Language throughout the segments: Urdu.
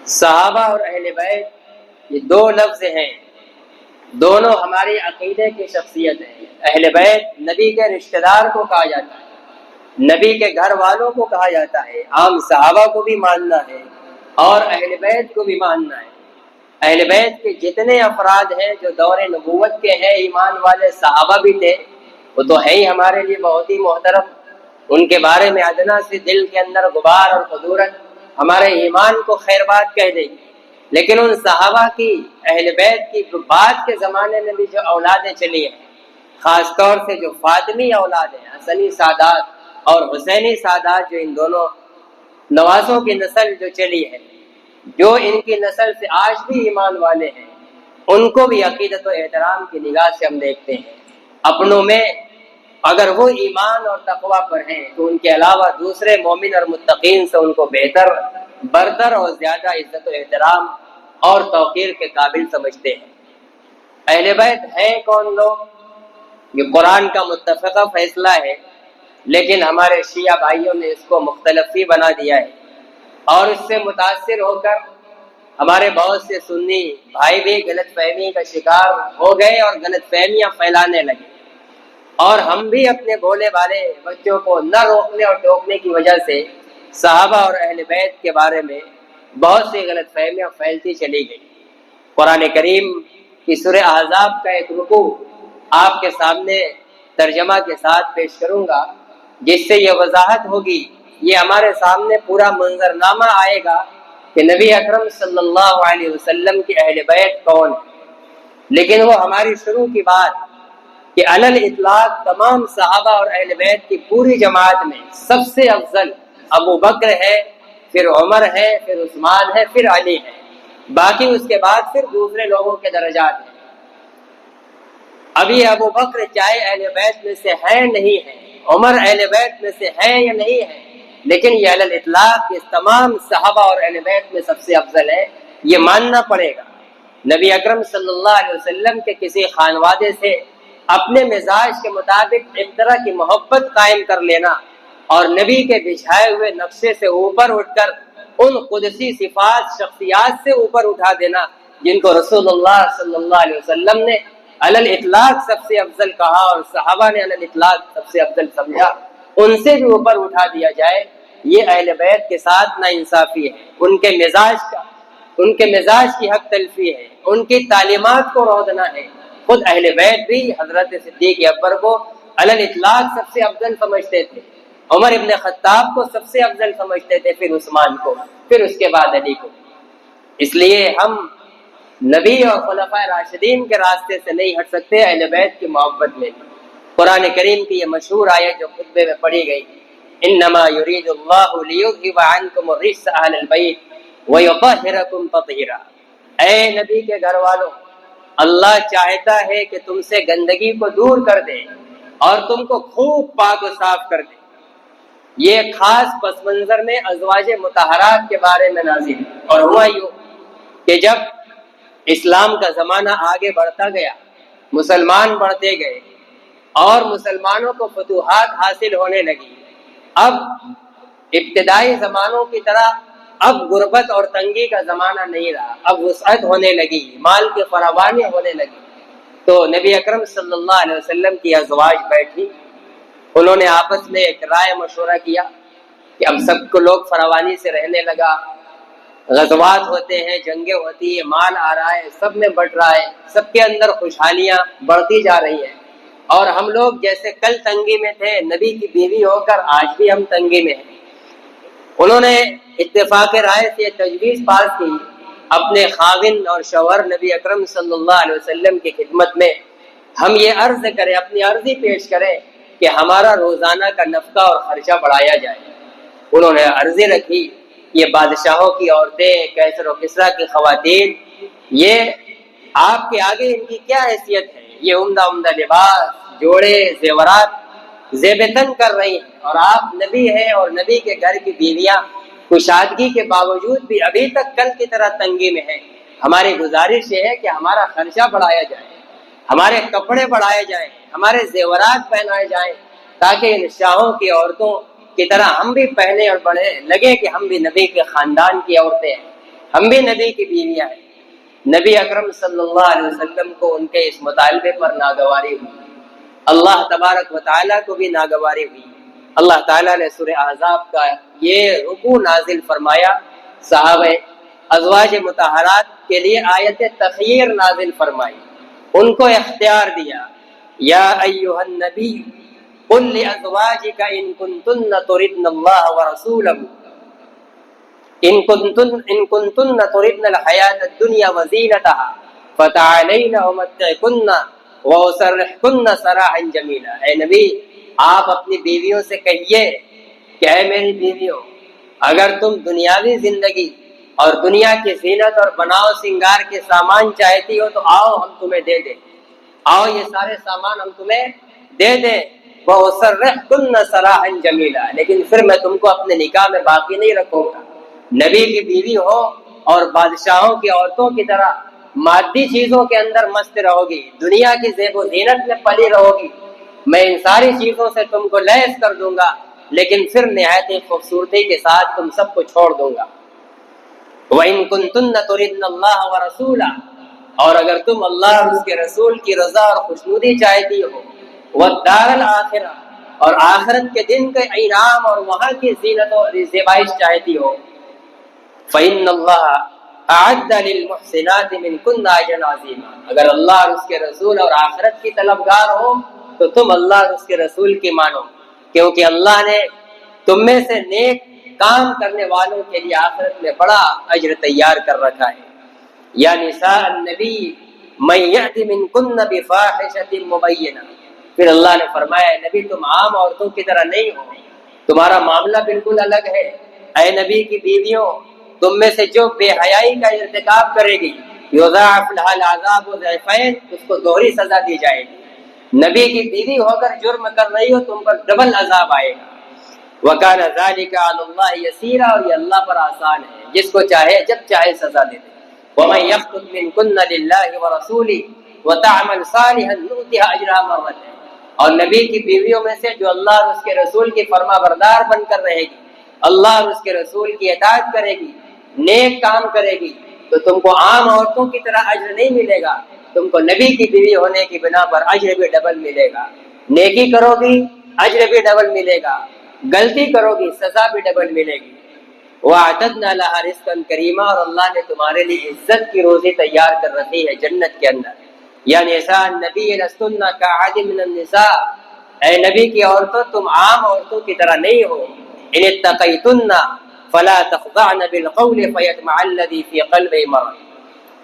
صحابہ اور اہل بیت یہ دو لفظ ہیں، دونوں ہماری عقیدے کی شخصیت ہیں۔ اہل بیت نبی کے رشتہ دار کو کہا جاتا ہے، نبی کے گھر والوں کو کہا جاتا ہے، عام صحابہ کو بھی ماننا ہے اور اہل بیت کو بھی ماننا ہے۔ اہل بیت کے جتنے افراد ہیں جو دور نبوت کے ہیں، ایمان والے صحابہ بھی تھے، وہ تو ہے ہی ہمارے لیے بہت ہی محترم۔ ان کے بارے میں ادنا سے دل کے اندر غبار اور خطورت ہمارے ایمان کو خیر بات کہہ دے گی۔ لیکن ان صحابہ کی، اہل بیت کی بعد کے زمانے میں بھی جو اولادیں چلی ہیں، خاص طور سے جو فاطمی اولاد ہیں، حسنی سادات اور حسینی سادات، جو ان دونوں نوازوں کی نسل جو چلی ہے، جو ان کی نسل سے آج بھی ایمان والے ہیں، ان کو بھی عقیدت و احترام کی نگاہ سے ہم دیکھتے ہیں۔ اپنوں میں اگر وہ ایمان اور تقوی پر ہیں تو ان کے علاوہ دوسرے مومن اور متقین سے ان کو بہتر، برتر اور زیادہ عزت و احترام اور توقیر کے قابل سمجھتے ہیں۔ اہل بیت ہیں کون لوگ؟ یہ قرآن کا متفقہ فیصلہ ہے، لیکن ہمارے شیعہ بھائیوں نے اس کو مختلف ہی بنا دیا ہے، اور اس سے متاثر ہو کر ہمارے بہت سے سنی بھائی بھی غلط فہمی کا شکار ہو گئے اور غلط فہمیاں پھیلانے لگے، اور ہم بھی اپنے بھولے والے بچوں کو نہ روکنے اور ٹوکنے کی وجہ سے صحابہ اور اہل بیت کے بارے میں بہت سی غلط فہمیاں پھیلتی چلی گئی۔ قرآن کریم کی سورہ احزاب کا ایک رکوع آپ کے سامنے ترجمہ کے ساتھ پیش کروں گا، جس سے یہ وضاحت ہوگی، یہ ہمارے سامنے پورا منظرنامہ آئے گا کہ نبی اکرم صلی اللہ علیہ وسلم کی اہل بیت کون ہے۔ لیکن وہ ہماری شروع کی بات کہ علی الاطلاق تمام صحابہ اور اہل بیت کی پوری جماعت میں سب سے افضل ابو بکر ہے، پھر عمر ہے، پھر عثمان ہے، پھر علی ہے، باقی اس کے بعد پھر دوسرے لوگوں کے درجات ہیں۔ اب یہ ابو بکر چاہے اہل بیت میں سے ہے نہیں ہے، عمر اہل بیت میں سے ہے یا نہیں ہے، لیکن یہ علی الاطلاق اس تمام صحابہ اور اہل بیت میں سب سے افضل ہے، یہ ماننا پڑے گا۔ نبی اکرم صلی اللہ علیہ وسلم کے کسی خانوادے سے اپنے مزاج کے مطابق ایک طرح کی محبت قائم کر لینا اور نبی کے بچھائے ہوئے نقشے سے اوپر اٹھ کر ان قدسی صفات، شخصیات سے اوپر اٹھا دینا جن کو رسول اللہ صلی اللہ علیہ وسلم نے علی الاطلاق سب سے افضل کہا اور صحابہ نے علی الاطلاق سب سے افضل سمجھا، ان سے بھی اوپر اٹھا دیا جائے، یہ اہل بیت کے ساتھ ناانصافی ہے، ان کے مزاج کی حق تلفی ہے، ان کی تعلیمات کو رودنا ہے۔ خود اہل بیت بھی حضرت صدیق اکبر کو علی الاطلاق سب سے افضل سمجھتے تھے، عمر ابن خطاب کو سب سے افضل سمجھتے تھے، پھر عثمان کو، پھر اس کے بعد علی کو۔ اس لیے ہم نبی اور خلفائے راشدین کے راستے سے نہیں ہٹ سکتے اہل بیت کی محبت میں۔ قرآن کریم کی یہ مشہور آیت جو خطبے میں پڑھی گئی، انما یرید اللہ لیذھب عنکم الرجس اہل البیت ویطہرکم تطہیرا، اے نبی کے گھر والوں، اللہ چاہتا ہے کہ تم سے گندگی کو دور کر دے اور تم کو خوب پاک و صاف کر دے۔ یہ خاص پس منظر میں ازواج مطہرات کے بارے میں نازل ہے، اور ہوا یوں کہ جب اسلام کا زمانہ آگے بڑھتا گیا، مسلمان بڑھتے گئے اور مسلمانوں کو فتوحات حاصل ہونے لگی، اب ابتدائی زمانوں کی طرح اب غربت اور تنگی کا زمانہ نہیں رہا، اب وسعت ہونے لگی، مال کی فراوانی ہونے لگی، تو نبی اکرم صلی اللہ علیہ وسلم کی ازواج بیٹھی، انہوں نے آپس میں ایک رائے مشورہ کیا کہ اب سب کو لوگ فراوانی سے رہنے لگا، غزوات ہوتے ہیں، جنگیں ہوتی ہیں، مال آ رہا ہے، سب میں بٹ رہا ہے، سب کے اندر خوشحالیاں بڑھتی جا رہی ہیں، اور ہم لوگ جیسے کل تنگی میں تھے، نبی کی بیوی ہو کر آج بھی ہم تنگی میں ہیں۔ انہوں نے اتفاق رائے سے تجویز پاس کی، اپنے خاوند اور شوہر نبی اکرم صلی اللہ علیہ وسلم کی خدمت میں ہم یہ عرض کریں، اپنی عرضی پیش کریں کہ ہمارا روزانہ کا نفقہ اور خرچہ بڑھایا جائے۔ انہوں نے عرضی رکھی، یہ بادشاہوں کی عورتیں، کیسر و کسریٰ کی خواتین، یہ آپ کے آگے ان کی کیا حیثیت ہے؟ یہ عمدہ عمدہ لباس، جوڑے، زیورات زیب تن کر رہی ہیں، اور آپ نبی ہیں اور نبی کے گھر کی بیویاں کشادگی کے باوجود بھی ابھی تک کل کی طرح تنگی میں ہیں۔ ہماری گزارش یہ ہے کہ ہمارا خرچہ بڑھایا جائے، ہمارے کپڑے بڑھائے جائیں، ہمارے زیورات پہنائے جائیں، تاکہ ان شاہوں کی عورتوں کی طرح ہم بھی پہنے اور بڑھے، لگے کہ ہم بھی نبی کے خاندان کی عورتیں ہیں، ہم بھی نبی کی بیویاں ہیں۔ نبی اکرم صلی اللہ علیہ وسلم کو ان کے اس مطالبے پر ناگواری ہوئی، اللہ تبارک و تعالیٰ کو بھی ناگواری ہوئی۔ اللہ تعالیٰ نے سورہ احزاب کا یہ رکوع نازل فرمایا، صحابہ ازواج مطہرات کے لیے آیت تخیر نازل فرمائی، ان کو اختیار دیا، یا ایھا النبی قل لازواجک ان کنتن تردن اللہ ورسولہ ان کنتن تردن الحیاۃ الدنیا وزینتها فتعالین امتعکن واسرحکن سراحا جمیلا۔ اے نبی، آپ اپنی بیویوں سے کہیے کہ اے میری بیویوں، اگر تم دنیاوی زندگی اور دنیا کی زینت اور بناؤ سنگار کے سامان چاہتی ہو تو آؤ ہم تمہیں دے دیں، آؤ یہ سارے سامان ہم تمہیں دے دیں، وَأُسَرِّحْكُنَّ سَرَاحًا جَمِيلًا، لیکن پھر میں تم کو اپنے نکاح میں باقی نہیں رکھوں گا۔ نبی کی بیوی ہو اور بادشاہوں کی عورتوں کی طرح مادی چیزوں کے اندر مست رہو گی، دنیا کی زیب و زینت میں پلی رہو گی، میں ان ساری چیزوں سے تم کو لیس کر دوں گا، لیکن پھر نہایت خوبصورتی کے ساتھ تم سب کو چھوڑ دوں گا۔ وَإِن كُنتُنَّ تُرِدْنَ اللَّهَ وَرَسُولَهُ، اور اگر تم اللہ اور اس کے رسول کی رضا اور خوشنودی چاہتی ہو، وَالدَّارَ الْآخِرَةَ، اور آخرت کے دن کے انعام اور وہاں کی زینت اور زیبائش چاہتی ہو، فَإِنَّ اللَّهَ أَعَدَّ لِلْمُحْسِنَاتِ مِنْكُنَّ أَجْرًا عَظِيمًا، اگر اللہ اور اس کے رسول اور آخرت کی طلبگار ہو تو تم اللہ اور اس کے رسول کی مانو، کیونکہ اللہ نے تم میں سے نیک کام کرنے والوں کے لیے آخرت میں بڑا اجر تیار کر رکھا ہے۔ یا نساء النبی من یأت منکن بفاحشۃ مبینہ، پھر اللہ نے فرمایا اے نبی تم عام عورتوں کی طرح نہیں ہو، تمہارا معاملہ بالکل الگ ہے۔ اے نبی کی بیویوں، تم میں سے جو بے حیائی کا ارتکاب کرے گی یضاعف لها العذاب ضعفین، اس کو دوہری سزا دی جائے گی۔ نبی کی بیوی ہو کر جرم کر رہی ہو، تم پر ڈبل عذاب آئے گا۔ وَكَانَ ذَلِكَ عَلَى اللَّهِ يَسِيرًا، اور یہ اللہ پر آسان ہے، جس کو چاہے جب چاہے سزا دے دے۔ وَمَن يَقْنُتْ مِنكُنَّ لِلَّهِ وَرَسُولِهِ وَتَعْمَلْ صَالِحًا نُؤْتِهَا أَجْرَهَا مرتين، اور نبی کی بیویوں میں سے جو اللہ اور اس کے رسول کی فرما بردار بن کر رہے گی، اللہ اور اس کے رسول کی اطاعت کرے گی، نیک کام کرے گی، تو تم کو عام عورتوں کی طرح اجر نہیں ملے گا، تم کو نبی کی بیوی ہونے کی بنا پر اجر بھی ڈبل ملے گا۔ نیکی کرو گی اجر بھی ڈبل ملے گا، غلطی کرو گی سزا بھی ڈبل ملے گی۔ وَأَعْتَدْنَا لَهَا رِزْقًا كَرِيمًا، اور اللہ نے تمہارے لیے عزت کی روزی تیار کر رکھی ہے جنت کے اندر۔ یا نساء النبی لستن كأحد من النساء، اے نبی کی عورتوں تم عام عورتوں کی طرح نہیں ہو۔ ان اتقیتن فلا تخضعن بالقول فيطمع الذي في قلبه مرض،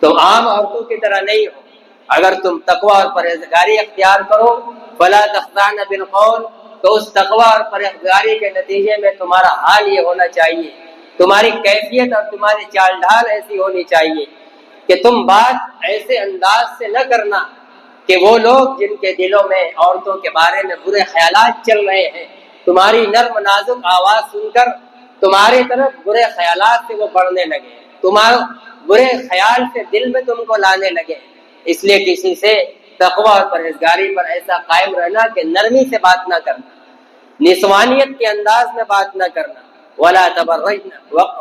تم عام عورتوں کی طرح نہیں ہو، اگر تم تقوی اور پرہیزگاری اختیار کرو، فلا تخضعن بالقول، تو اس تقوی اور پرہیزگاری کے نتیجے میں تمہارا حال یہ ہونا چاہیے، تمہاری کیفیت اور تمہاری چال ڈھال ایسی ہونی چاہیے کہ تم بات ایسے انداز سے نہ کرنا کہ وہ لوگ جن کے دلوں میں عورتوں کے بارے میں برے خیالات چل رہے ہیں، تمہاری نرم نازک آواز سن کر تمہاری طرف برے خیالات سے وہ بڑھنے لگے، تمہارے برے خیال سے دل میں تم کو لانے لگے۔ اس لیے کسی سے تقوی اور پرہیزگاری پر ایسا قائم رہنا کہ نرمی سے بات نہ کرنا، نسوانیت کے انداز میں بات نہ کرنا، ولا تبرجن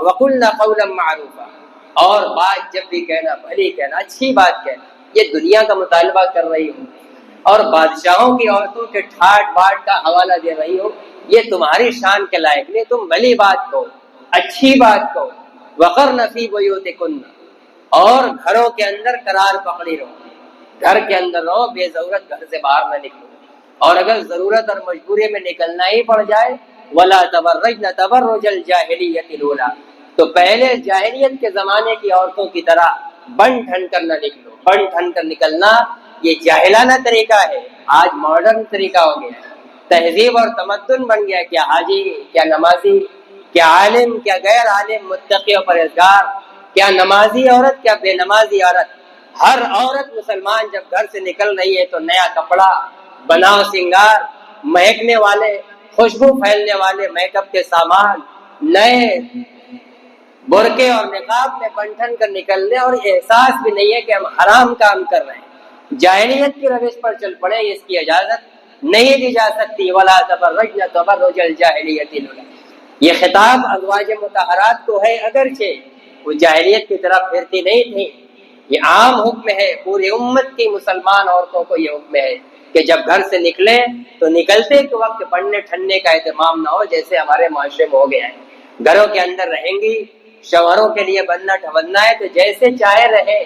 وقلنا قولا معروفا، اور بات جب بھی کہنا بھلی کہنا، اچھی بات کہنا۔ یہ دنیا کا مطالبہ کر رہی ہو اور بادشاہوں کی عورتوں کے ٹھاٹ باٹ کا حوالہ دے رہی ہو، یہ تمہاری شان کے لائق نہیں، تم بھلی بات کہو، اچھی بات کہو۔ وقرن فی بیوتکن، اور گھروں کے اندر قرار پکڑی رہو، گھر کے اندر رہو، بے ضرورت گھر سے باہر نہ نکلو، اور اگر ضرورت اور مجبوری میں نکلنا ہی پڑ جائے ولا تبرجن تبرج الجاہلیۃ الاولی، تو پہلے جاہلیت کے زمانے کی عورتوں کی طرح بن ٹھن کر نہ نکلو۔ بن ٹھن کر نکلنا یہ جاہلانہ طریقہ ہے، آج ماڈرن طریقہ ہو گیا، تہذیب اور تمدن بن گیا، کیا حاجی، کیا نمازی، کیا عالم، کیا غیر عالم، متقی اور پرہیزگار، کیا نمازی عورت، کیا بے نمازی عورت، ہر عورت مسلمان جب گھر سے نکل رہی ہے تو نیا کپڑا، بناؤ سنگار، مہکنے والے، خوشبو پھیلنے والے میک اپ کے سامان، نئے برقعے اور نقاب میں بنٹھن کر نکلنے، اور احساس بھی نہیں ہے کہ ہم حرام کام کر رہے ہیں، جاہلیت کی روش پر چل پڑے، اس کی اجازت نہیں دی جا سکتی۔ ولا تبرجن تبرج الجاہلیۃ الاولی، یہ خطاب ازواج مطہرات کو ہے اگرچہ، وہ جاہلیت کی طرف پھرتی نہیں تھی۔ یہ عام حکم ہے، پوری امت کی مسلمان عورتوں کو یہ حکم ہے کہ جب گھر سے نکلیں تو نکلتے کے وقت پڑھنے ٹھننے کا اہتمام نہ ہو، جیسے ہمارے معاشرے میں ہو گیا ہے۔ گھروں کے اندر رہیں گی، شوہروں کے لیے بننا ٹھوننا ہے تو جیسے چاہے رہے،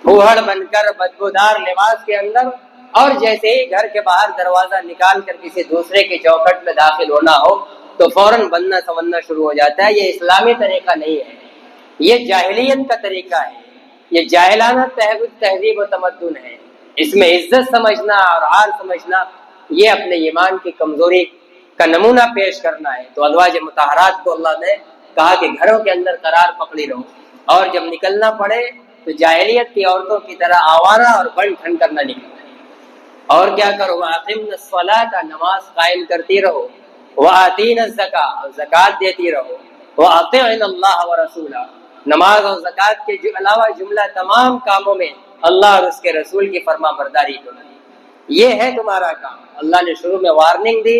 پھوہڑ بن کر بدبودار لباس کے اندر، اور جیسے ہی گھر کے باہر دروازہ نکال کر کسی دوسرے کی چوکھٹ میں داخل ہونا ہو تو فوراً بننا سننا شروع ہو جاتا ہے۔ یہ اسلامی طریقہ نہیں ہے، یہ جاہلیت کا طریقہ ہے، یہ جاہلانہ تہذیب و تمدن ہے۔ اس میں عزت سمجھنا اور عار سمجھنا یہ اپنے ایمان کی کمزوری کا نمونہ پیش کرنا ہے۔ تو ازواج مطہرات کو اللہ نے کہا کہ گھروں کے اندر قرار پکڑی رہو، اور جب نکلنا پڑے تو جاہلیت کی عورتوں کی طرح آوارہ اور بن ٹھن کرنا نکلنا، اور کیا کرو، وَأَقِمْنَ الصَّلَاةَ، نماز قائم کرتی رہو، وَآتِينَ الزَّكَاةَ، اور زکوٰۃ دیتی رہو، وَأَطِعْنَ اللَّهَ وَرَسُولَهُ، نماز اور زکوٰۃ کے علاوہ جملہ تمام کاموں میں اللہ اور اس کے رسول کی فرما برداری کرو۔ یہ ہے تمہارا کام۔ اللہ نے شروع میں وارننگ دی،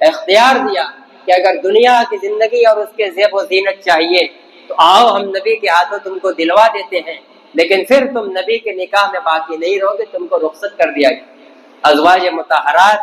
اختیار دیا کہ اگر دنیا کی زندگی اور اس کے زیب و زینت چاہیے تو آؤ، ہم نبی کے ہاتھوں تم کو دلوا دیتے ہیں، لیکن پھر تم نبی کے نکاح میں باقی نہیں رہو گے، تم کو رخصت کر دیا گیا۔ ازواج مطہرات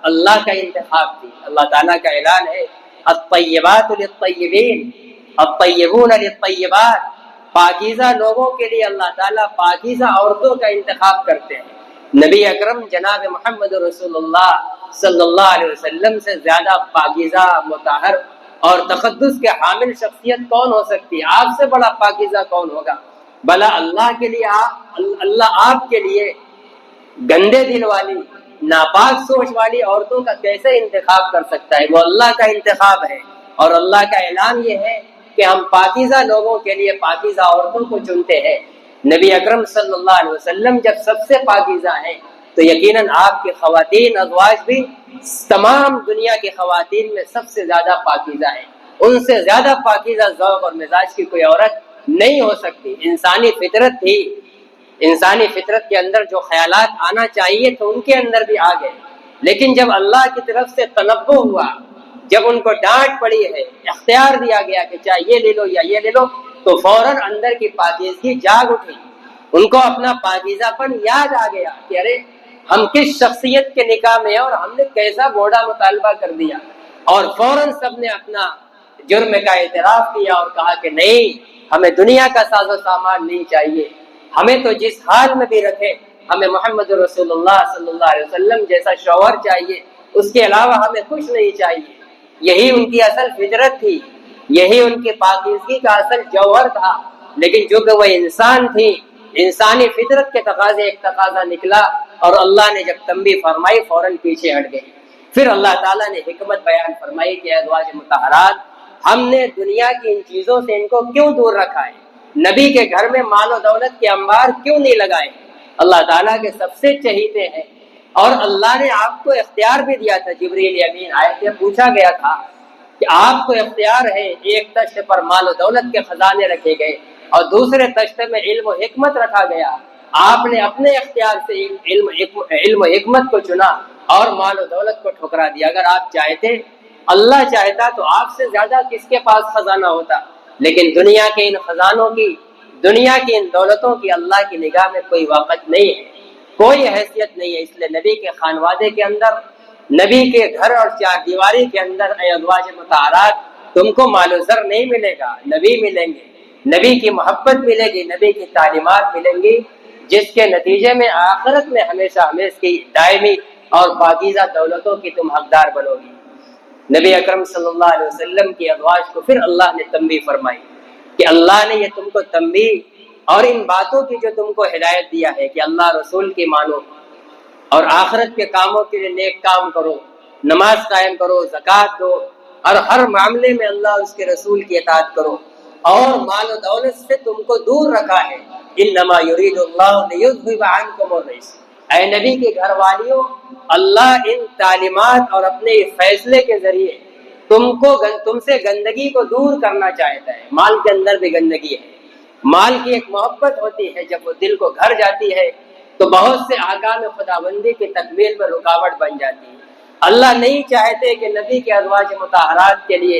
اللہ کا انتخاب تھی۔ اللہ تعالیٰ کا اعلان ہے، الطیبات للطیبین، الطیبون للطیبات، پاکیزہ لوگوں کے لیے اللہ تعالیٰ پاکیزہ عورتوں کا انتخاب کرتے ہیں۔ نبی اکرم جناب محمد رسول اللہ صلی اللہ علیہ وسلم سے زیادہ پاکیزہ، مطہر اور تقدس کے حامل شخصیت کون ہو سکتی ہے؟ آپ سے بڑا پاکیزہ کون ہوگا؟ بھلا اللہ کے لیے اللہ آپ کے لیے گندے دل والی، ناپاک سوچ والی عورتوں کا کیسے انتخاب کر سکتا ہے؟ وہ اللہ کا انتخاب ہے، اور اللہ کا اعلان یہ ہے کہ ہم پاکیزہ لوگوں کے لیے پاکیزہ عورتوں کو چنتے ہیں۔ نبی اکرم صلی اللہ علیہ وسلم جب سب سے پاکیزہ ہیں تو یقیناً آپ کی خواتین ازواج بھی تمام دنیا کی خواتین میں سب سے زیادہ پاکیزہ ہیں۔ ان سے زیادہ پاکیزہ ذوق اور مزاج کی کوئی عورت نہیں ہو سکتی۔ انسانی فطرت تھی، انسانی فطرت کے اندر جو خیالات آنا چاہیے تو ان کے اندر بھی آ گئے، لیکن جب اللہ کی طرف سے تنبہ ہوا، جب ان کو ڈانٹ پڑی ہے، اختیار دیا گیا کہ چاہے یہ لے لو یا یہ لے لو، تو فوراً اندر کی پاکیزگی جاگ اٹھی، ان کو اپنا پاکیزہ پن یاد آ گیا کہ ارے ہم کس شخصیت کے نکاح میں ہیں اور ہم نے کیسا بوڑھا مطالبہ کر دیا، اور فوراً سب نے اپنا جرم کا اعتراف کیا اور کہا کہ نہیں، ہمیں دنیا کا ساز و سامان نہیں چاہیے، ہمیں تو جس حال میں بھی رکھے، ہمیں محمد رسول اللہ صلی اللہ علیہ وسلم جیسا شوہر چاہیے، اس کے علاوہ ہمیں کچھ نہیں چاہیے۔ یہی ان کی اصل فطرت تھی، یہی ان کی پاکیزگی کا اصل جوہر تھا، لیکن جو کہ وہ انسان تھی، انسانی فطرت کے تقاضے ایک تقاضا نکلا، اور اللہ نے جب تنبیہ فرمائی فوراً پیچھے ہٹ گئی۔ پھر اللہ تعالیٰ نے حکمت بیان فرمائی کہ ازواج مطہرات، ہم نے دنیا کی ان چیزوں سے ان کو کیوں دور رکھا ہے؟ نبی کے گھر میں مال و دولت کے انبار کیوں نہیں لگائے؟ اللہ تعالیٰ کے سب سے چہیتے ہیں، اور اللہ نے آپ کو اختیار بھی دیا تھا۔ جبریل امین آئے تھے، پوچھا گیا تھا کہ آپ کو اختیار ہے، ایک تشت پر مال و دولت کے خزانے رکھے گئے اور دوسرے تشت میں علم و حکمت رکھا گیا، آپ نے اپنے اختیار سے علم و حکمت کو چنا اور مال و دولت کو ٹھکرا دیا۔ اگر آپ چاہتے، اللہ چاہتا تو آپ سے زیادہ کس کے پاس خزانہ ہوتا، لیکن دنیا کے ان خزانوں کی، دنیا کی ان دولتوں کی اللہ کی نگاہ میں کوئی وقت نہیں ہے، کوئی حیثیت نہیں ہے۔ اس لیے نبی کے خانوادے کے اندر، نبی کے گھر اور چار دیواری کے اندر، اے ازواج مطہرات، تم کو مال و زر نہیں ملے گا، نبی ملیں گے، نبی کی محبت ملے گی، نبی کی تعلیمات ملیں گی، جس کے نتیجے میں آخرت میں ہمیشہ ہمیشہ کی دائمی اور پاکیزہ دولتوں کی تم حقدار بنو گی۔ نبی اکرم صلی اللہ علیہ وسلم کی ازواج کو پھر اللہ نے تنبیہ فرمائی کہ اللہ نے یہ تم کو تنبیہ اور ان باتوں کی جو تم کو ہدایت دیا ہے کہ اللہ رسول کی مانو اور آخرت کے کاموں کے لیے نیک کام کرو، نماز قائم کرو، زکوٰۃ دو، اور ہر معاملے میں اللہ اور اس کے رسول کی اطاعت کرو، اور مال و دولت سے تم کو دور رکھا ہے۔ انما یرید اللہ لیذھب عنکم الرجس، اے نبی کے گھر والیوں، اللہ ان تعلیمات اور اپنے فیصلے کے ذریعے تم سے گندگی کو دور کرنا چاہتا ہے۔ مال کے اندر بھی گندگی ہے، مال کی ایک محبت ہوتی ہے، جب وہ دل کو گھر جاتی ہے تو بہت سے احکام خداوندی کی تکمیل میں رکاوٹ بن جاتی ہے۔ اللہ نہیں چاہتے کہ نبی کے ازواج مطہرات کے لیے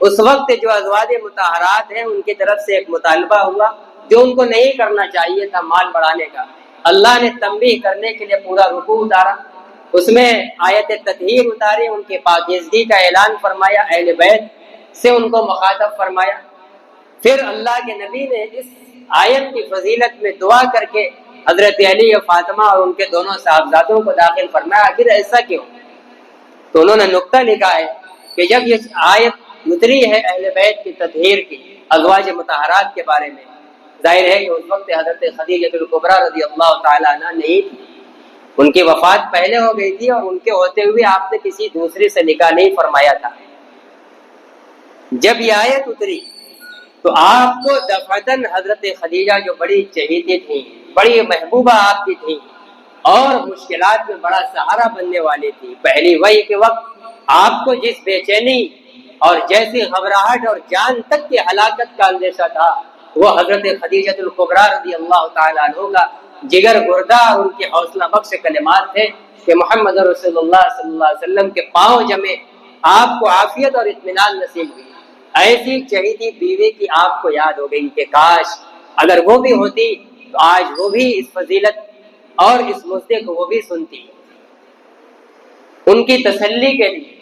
اس وقت جو ازواج مطہرات ہیں ان کی طرف سے ایک مطالبہ ہوا جو ان کو نہیں کرنا چاہیے تھا، مال بڑھانے کا۔ اللہ نے تنبیہ کرنے کے لیے پورا رکوع اتارا، اس میں آیت تطہیر اتاری، ان کی پاکیزگی کا اعلان فرمایا، اہل بیت سے ان کو مخاطب فرمایا۔ پھر اللہ کے نبی نے اس آیت کی فضیلت میں دعا کر کے حضرت علی اور فاطمہ اور ان کے دونوں صاحبزادوں کو داخل فرمایا۔ آخر ایسا کیوں؟ تو انہوں نے نقطہ لکھا ہے کہ جب یہ آیت اتری ہے اہل بیت کی تطہیر کی، ازواج مطہرات کے بارے میں، ظاہر ہے کہ اس وقت حضرت خدیجہ الکبریٰ رضی اللہ تعالیٰ عنہ نہیں تھی، ان کی وفات پہلے ہو گئی تھی، اور ان کے ہوتے ہوئے آپ نے کسی دوسری سے نکاح نہیں فرمایا تھا۔ جب یہ آیت اتری تو آپ کو دفعتاً حضرت خدیجہ جو بڑی چہیتی تھیں، بڑی محبوبہ آپ کی تھیں، اور مشکلات میں بڑا سہارا بننے والی تھی، پہلی وحی کے وقت آپ کو جس بے چینی اور جیسی گھبراہٹ اور جان تک کی ہلاکت کا اندیشہ تھا، وہ حضرت خدیجہ الکبریٰ رضی اللہ تعالیٰ عنہ کا جگر گردہ اور ان کی حوصلہ بخش کلمات تھے کہ محمد رسول اللہ صلی اللہ علیہ وسلم کے پاؤں جمے، آپ کو عافیت اور اطمینان نصیب ہوئی۔ ایسی چہیتی بیوی کی آپ کو یاد ہو گئی کہ کاش اگر وہ بھی ہوتی تو آج وہ بھی اس فضیلت اور اس مدعے کو وہ بھی سنتی۔ ان کی تسلی کے لیے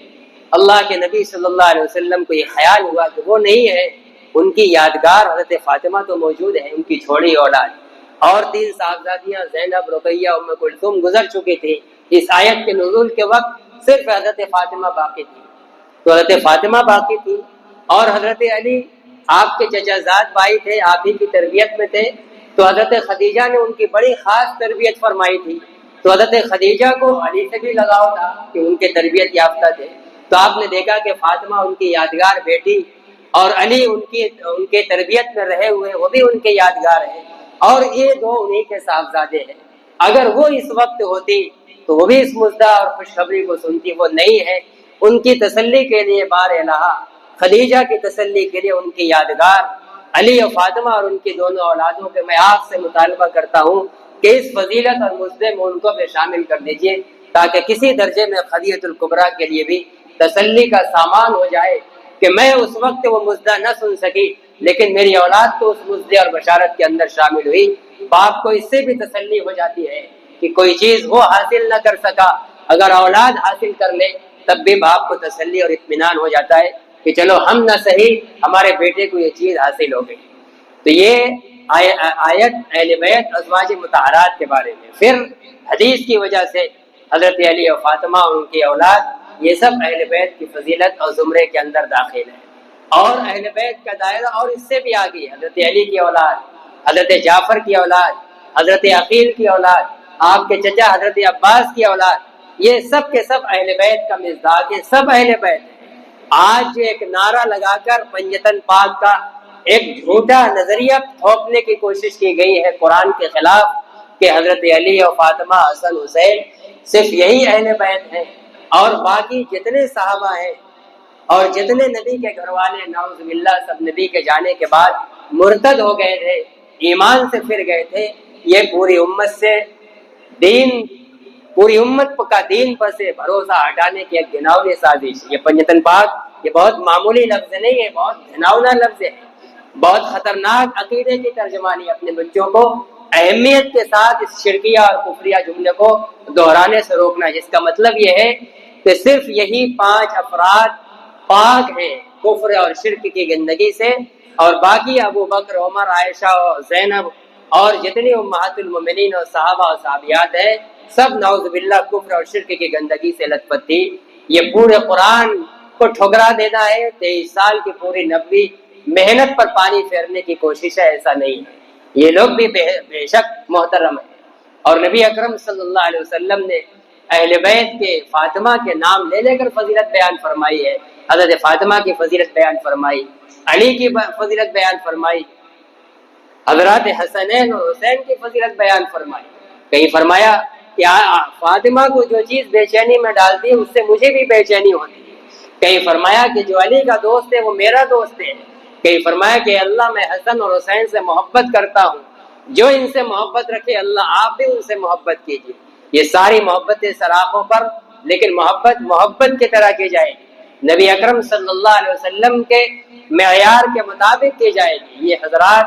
اللہ کے نبی صلی اللہ علیہ وسلم کو یہ خیال ہوا کہ وہ نہیں ہے، ان کی یادگار حضرت فاطمہ تو موجود ہے، ان کی چھوڑی اولاد، اور 3 صاحبزادیاں زینب، رقیہ، ام کلثوم گزر چکی تھی۔ اس آیت کے نزول کے وقت صرف حضرت فاطمہ باقی تھی، تو حضرت فاطمہ باقی تھی، اور حضرت علی آپ کے چچا زاد بھائی تھے، آپ ہی کی تربیت میں تھے، تو حضرت خدیجہ نے ان کی بڑی خاص تربیت فرمائی تھی، تو حضرت خدیجہ کو علی سے بھی لگاؤ تھا کہ ان کے تربیت یافتہ تھے، تو آپ نے دیکھا کہ فاطمہ ان کی یادگار بیٹی، اور علی ان کے تربیت میں رہے ہوئے وہ بھی ان کے یادگار ہیں، اور یہ 2 انہی کے صاحبزادے ہیں۔ اگر وہ اس وقت ہوتی تو وہ بھی اس مدعا اور خوشخبری کو سنتی، وہ نہیں ہے۔ ان کی تسلی کے لیے بار الہ خدیجہ کی تسلی کے لیے ان کی یادگار علی و فاطمہ اور ان کی دونوں اولادوں کے میں آپ سے مطالبہ کرتا ہوں کہ اس فضیلت اور مجدے میں ان کو بھی شامل کر دیجئے، تاکہ کسی درجے میں خدیجہ الکبریٰ کے لیے بھی تسلی کا سامان ہو جائے کہ میں اس وقت وہ مجدہ نہ سن سکی، لیکن میری اولاد تو اس مجدے اور بشارت کے اندر شامل ہوئی۔ باپ کو اس سے بھی تسلی ہو جاتی ہے کہ کوئی چیز وہ حاصل نہ کر سکا، اگر اولاد حاصل کر لے تب بھی باپ کو تسلی اور اطمینان ہو جاتا ہے کہ چلو ہم نہ صحیح، ہمارے بیٹے کو یہ چیز حاصل ہو گئی۔ تو یہ آیت اہل بیت ازواج مطہرات کے بارے میں۔ پھر حدیث کی وجہ سے حضرت علی اور فاطمہ اور ان کی اولاد، یہ سب اہل بیت کی فضیلت اور زمرے کے اندر داخل ہے۔ اور اہل بیت کا دائرہ اور اس سے بھی آگے، حضرت علی کی اولاد، حضرت جعفر کی اولاد، حضرت عقیل کی اولاد، آپ کے چچا حضرت عباس کی اولاد، یہ سب کے سب اہل بیت کا مصداق ہے، سب اہل بیت ہے۔ آج ایک نعرہ لگا کر پنجتن پاک کا ایک جھوٹا نظریہ تھوپنے کی کوشش کی گئی ہے قرآن کے خلاف کہ حضرت علی اور فاطمہ، حسن، حسین صرف یہی اہل بیت ہیں، اور باقی جتنے صحابہ ہیں اور جتنے نبی کے گھر والے نعوذ باللہ سب نبی کے جانے کے بعد مرتد ہو گئے تھے، ایمان سے پھر گئے تھے۔ یہ پوری امت کا دین پر سے بھروسہ ہٹانے کی ایک گھناؤنی سازش۔ یہ پنجتن پاک یہ بہت معمولی لفظ نہیں ہے، بہت گھناؤنا لفظ ہے، بہت خطرناک عقیدے کی ترجمانی۔ اپنے بچوں کو اہمیت کے ساتھ اس شرکیہ اور کفریہ جملے کو دہرانے سے روکنا، جس کا مطلب یہ ہے کہ صرف یہی 5 افراد پاک ہیں کفر اور شرک کی گندگی سے، اور باقی ابو بکر، عمر، عائشہ اور زینب اور جتنی امہات المومنین اور صحابہ اور صحابیات ہیں، سب نعوذ باللہ کفر اور شرک کی گندگی سے لت پت تھی۔ یہ پورے قرآن کو ٹھکرا دینا ہے، 23 سال کی پوری نبوی محنت پر پانی پھیرنے کی کوشش ہے، ایسا نہیں ہے۔ یہ لوگ بھی بے شک محترم ہیں، اور نبی اکرم صلی اللہ علیہ وسلم نے اہل بیت کے فاطمہ کے نام لے لے کر فضیلت بیان فرمائی ہے۔ حضرت فاطمہ کی فضیلت بیان فرمائی، علی کی فضیلت بیان فرمائی، حضرات حسنین اور حسین کی فضیلت بیان فرمائی۔ کہیں فرمایا کہ فاطمہ کو جو چیز بے چینی میں ڈالتی ہے اس سے مجھے بھی بے چینی ہوتی ہے۔ کہیں فرمایا کہ جو علی کا دوست ہے وہ میرا دوست ہے۔ کہیں فرمایا کہ اللہ میں حسن اور حسین سے محبت کرتا ہوں، جو ان سے محبت رکھے اللہ آپ بھی ان سے محبت کیجیے۔ یہ ساری محبتیں سراخوں پر، لیکن محبت کی طرح کی جائے گی۔ نبی اکرم صلی اللہ علیہ وسلم کے معیار کے مطابق کی جائے گی۔ یہ حضرات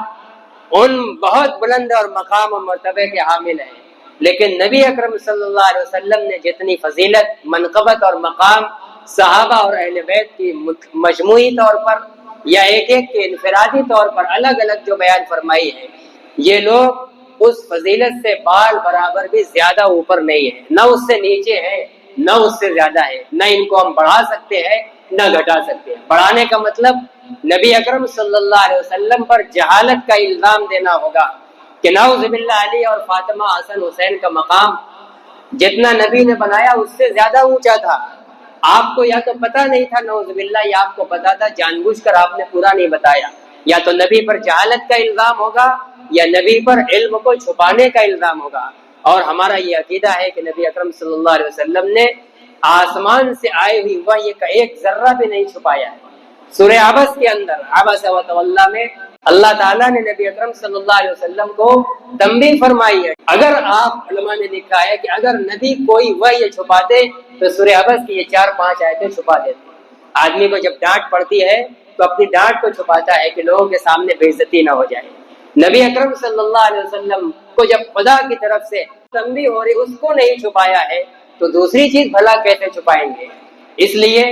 ان بہت بلند اور مقام و مرتبے کے حامل ہیں، لیکن نبی اکرم صلی اللہ علیہ وسلم نے جتنی فضیلت، منقبت اور مقام صحابہ اور اہل بیت کی مجموعی طور پر یا ایک ایک کے انفرادی طور پر الگ الگ جو بیان فرمائی ہے، یہ لوگ اس فضیلت سے بال برابر بھی زیادہ اوپر نہیں ہے، نہ اس سے نیچے ہے نہ اس سے زیادہ ہے، نہ ان کو ہم بڑھا سکتے ہیں نہ گھٹا سکتے ہیں۔ بڑھانے کا مطلب نبی اکرم صلی اللہ علیہ وسلم پر جہالت کا الزام دینا ہوگا کہ نعوذ باللہ علی اور فاطمہ حسن حسین کا مقام جتنا نبی نے بنایا اس سے زیادہ اونچا تھا۔ آپ کو یا تو پتہ نہیں تھا نعوذ باللہ، یا آپ کو پتا تھا جان بوجھ کر آپ نے پورا نہیں بتایا، یا تو نبی پر جہالت کا الزام ہوگا یا نبی پر علم کو چھپانے کا الزام ہوگا۔ اور ہمارا یہ عقیدہ ہے کہ نبی اکرم صلی اللہ علیہ وسلم نے آسمان سے آئے ہوئی وحی کا ایک ذرہ بھی نہیں چھپایا ہے۔ سورہ عبس کے اندر عبس و تولی میں اللہ تعالیٰ نے نبی اکرم صلی اللہ علیہ وسلم کو تنبیہ فرمائی ہے۔ اگر آپ علماء نے لکھا ہے کہ اگر نبی کوئی وحی چھپاتے تو سورہ عبس کی یہ 4-5 آیتیں چھپا دیتے۔ آدمی کو جب ڈانٹ پڑتی ہے تو اپنی ڈانٹ کو چھپاتا ہے کہ لوگوں کے سامنے بے عزتی نہ ہو جائے۔ نبی اکرم صلی اللہ علیہ وسلم کو جب خدا کی طرف سے تنبیہ ہو رہی اس کو نہیں چھپایا ہے تو دوسری چیز بھلا کیسے چھپائیں گے؟ اس لیے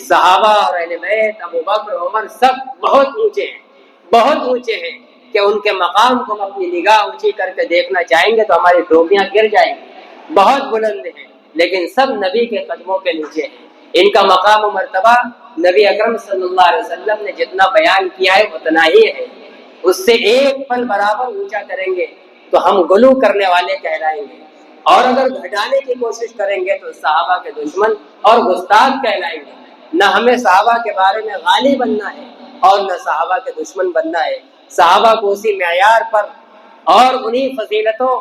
صحابہ اور اہل بیت، ابو بکر، عمر سب بہت اونچے ہیں کہ ان کے مقام کو ہم اپنی نگاہ اونچی کر کے دیکھنا چاہیں گے تو ہماری ٹوپیاں گر جائیں گی۔ بہت بلند ہیں لیکن سب نبی کے قدموں کے نیچے ہیں۔ ان کا مقام و مرتبہ نبی اکرم صلی اللہ علیہ وسلم نے جتنا بیان کیا ہے اتنا ہی ہے، اس سے ایک پل برابر اونچا کریں گے تو ہم غلو کرنے والے کہلائیں گے، اور اگر گھٹانے کی کوشش کریں گے تو صحابہ کے دشمن اور گستاخ کہلائیں گے۔ نہ ہمیں صحابہ کے بارے میں غالی بننا ہے اور نہ صحابہ کے دشمن بننا ہے۔ صحابہ کو اسی معیار پر اور انہی فضیلتوں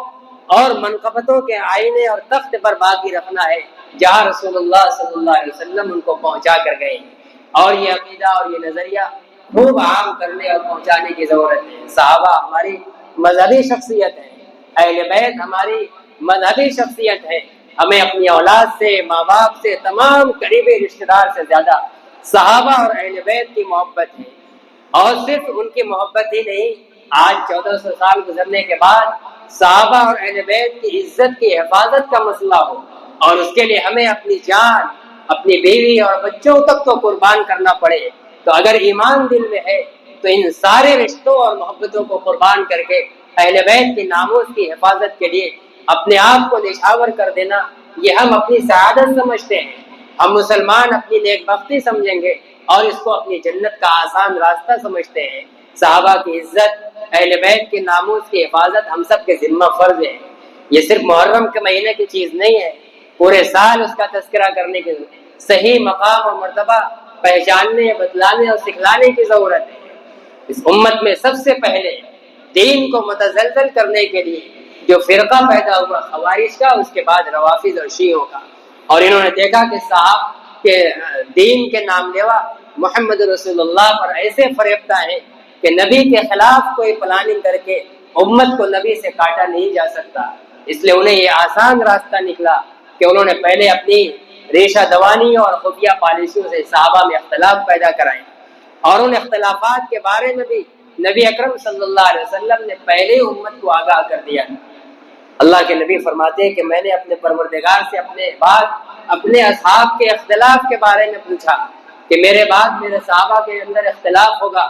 اور منقبتوں کے آئینے اور تخت پر باقی رکھنا ہے جہاں رسول اللہ صلی اللہ علیہ وسلم ان کو پہنچا کر گئے ہیں۔ اور یہ عقیدہ اور یہ نظریہ خوب عام کرنے اور پہنچانے کی ضرورت ہے۔ صحابہ ہماری مذہبی شخصیت ہے، اہل بیت ہماری مذہبی شخصیت ہے۔ ہمیں اپنی اولاد سے، ماں باپ سے، تمام قریبی رشتہ دار سے زیادہ صحابہ اور اہل بیت کی محبت ہے۔ اور صرف ان کی محبت ہی نہیں، آج 1400 سال گزرنے کے بعد صحابہ اور اہل بیت کی عزت کی حفاظت کا مسئلہ ہو اور اس کے لیے ہمیں اپنی جان، اپنی بیوی اور بچوں تک کو قربان کرنا پڑے، تو اگر ایمان دل میں ہے تو ان سارے رشتوں اور محبتوں کو قربان کر کے اہل بیت کی ناموس کی حفاظت کے لیے اپنے آپ کو نچھاور کر دینا، یہ ہم اپنی سعادت سمجھتے ہیں۔ ہم مسلمان اپنی نیک بختی سمجھیں گے اور اس کو اپنی جنت کا آسان راستہ سمجھتے ہیں۔ صحابہ کی عزت، اہل بیت کے ناموس کی حفاظت ہم سب کے ذمہ فرض ہے۔ یہ صرف محرم کے مہینے کی چیز نہیں ہے، پورے سال اس کا تذکرہ کرنے کے صحیح مقام اور مرتبہ پہچاننے، بتلانے اور سکھلانے کی ضرورت ہے۔ اس امت میں سب سے پہلے دین کو متزلزل کرنے کے لیے جو فرقہ پیدا ہوا خوارج کا، اس کے بعد روافض اور شیعوں کا، اور انہوں نے دیکھا کہ صاحب کے دین کے نام لیوا محمد رسول اللہ پر ایسے فریبتا ہے کہ نبی کے خلاف کوئی پلاننگ کر کے امت کو نبی سے کاٹا نہیں جا سکتا۔ اس لیے انہیں یہ آسان راستہ نکلا کہ انہوں نے پہلے اپنی ریشہ دوانی اور خفیہ پالیسیوں سے صحابہ میں اختلاف پیدا کرائے، اور ان اختلافات کے بارے میں بھی نبی اکرم صلی اللہ علیہ وسلم نے پہلے امت کو آگاہ کر دیا۔ اللہ کے نبی فرماتے ہیں کہ میں نے اپنے پروردگار سے اپنے بعد اپنے اصحاب کے اختلاف کے بارے میں پوچھا کہ میرے بعد میرے صحابہ کے اندر اختلاف ہوگا،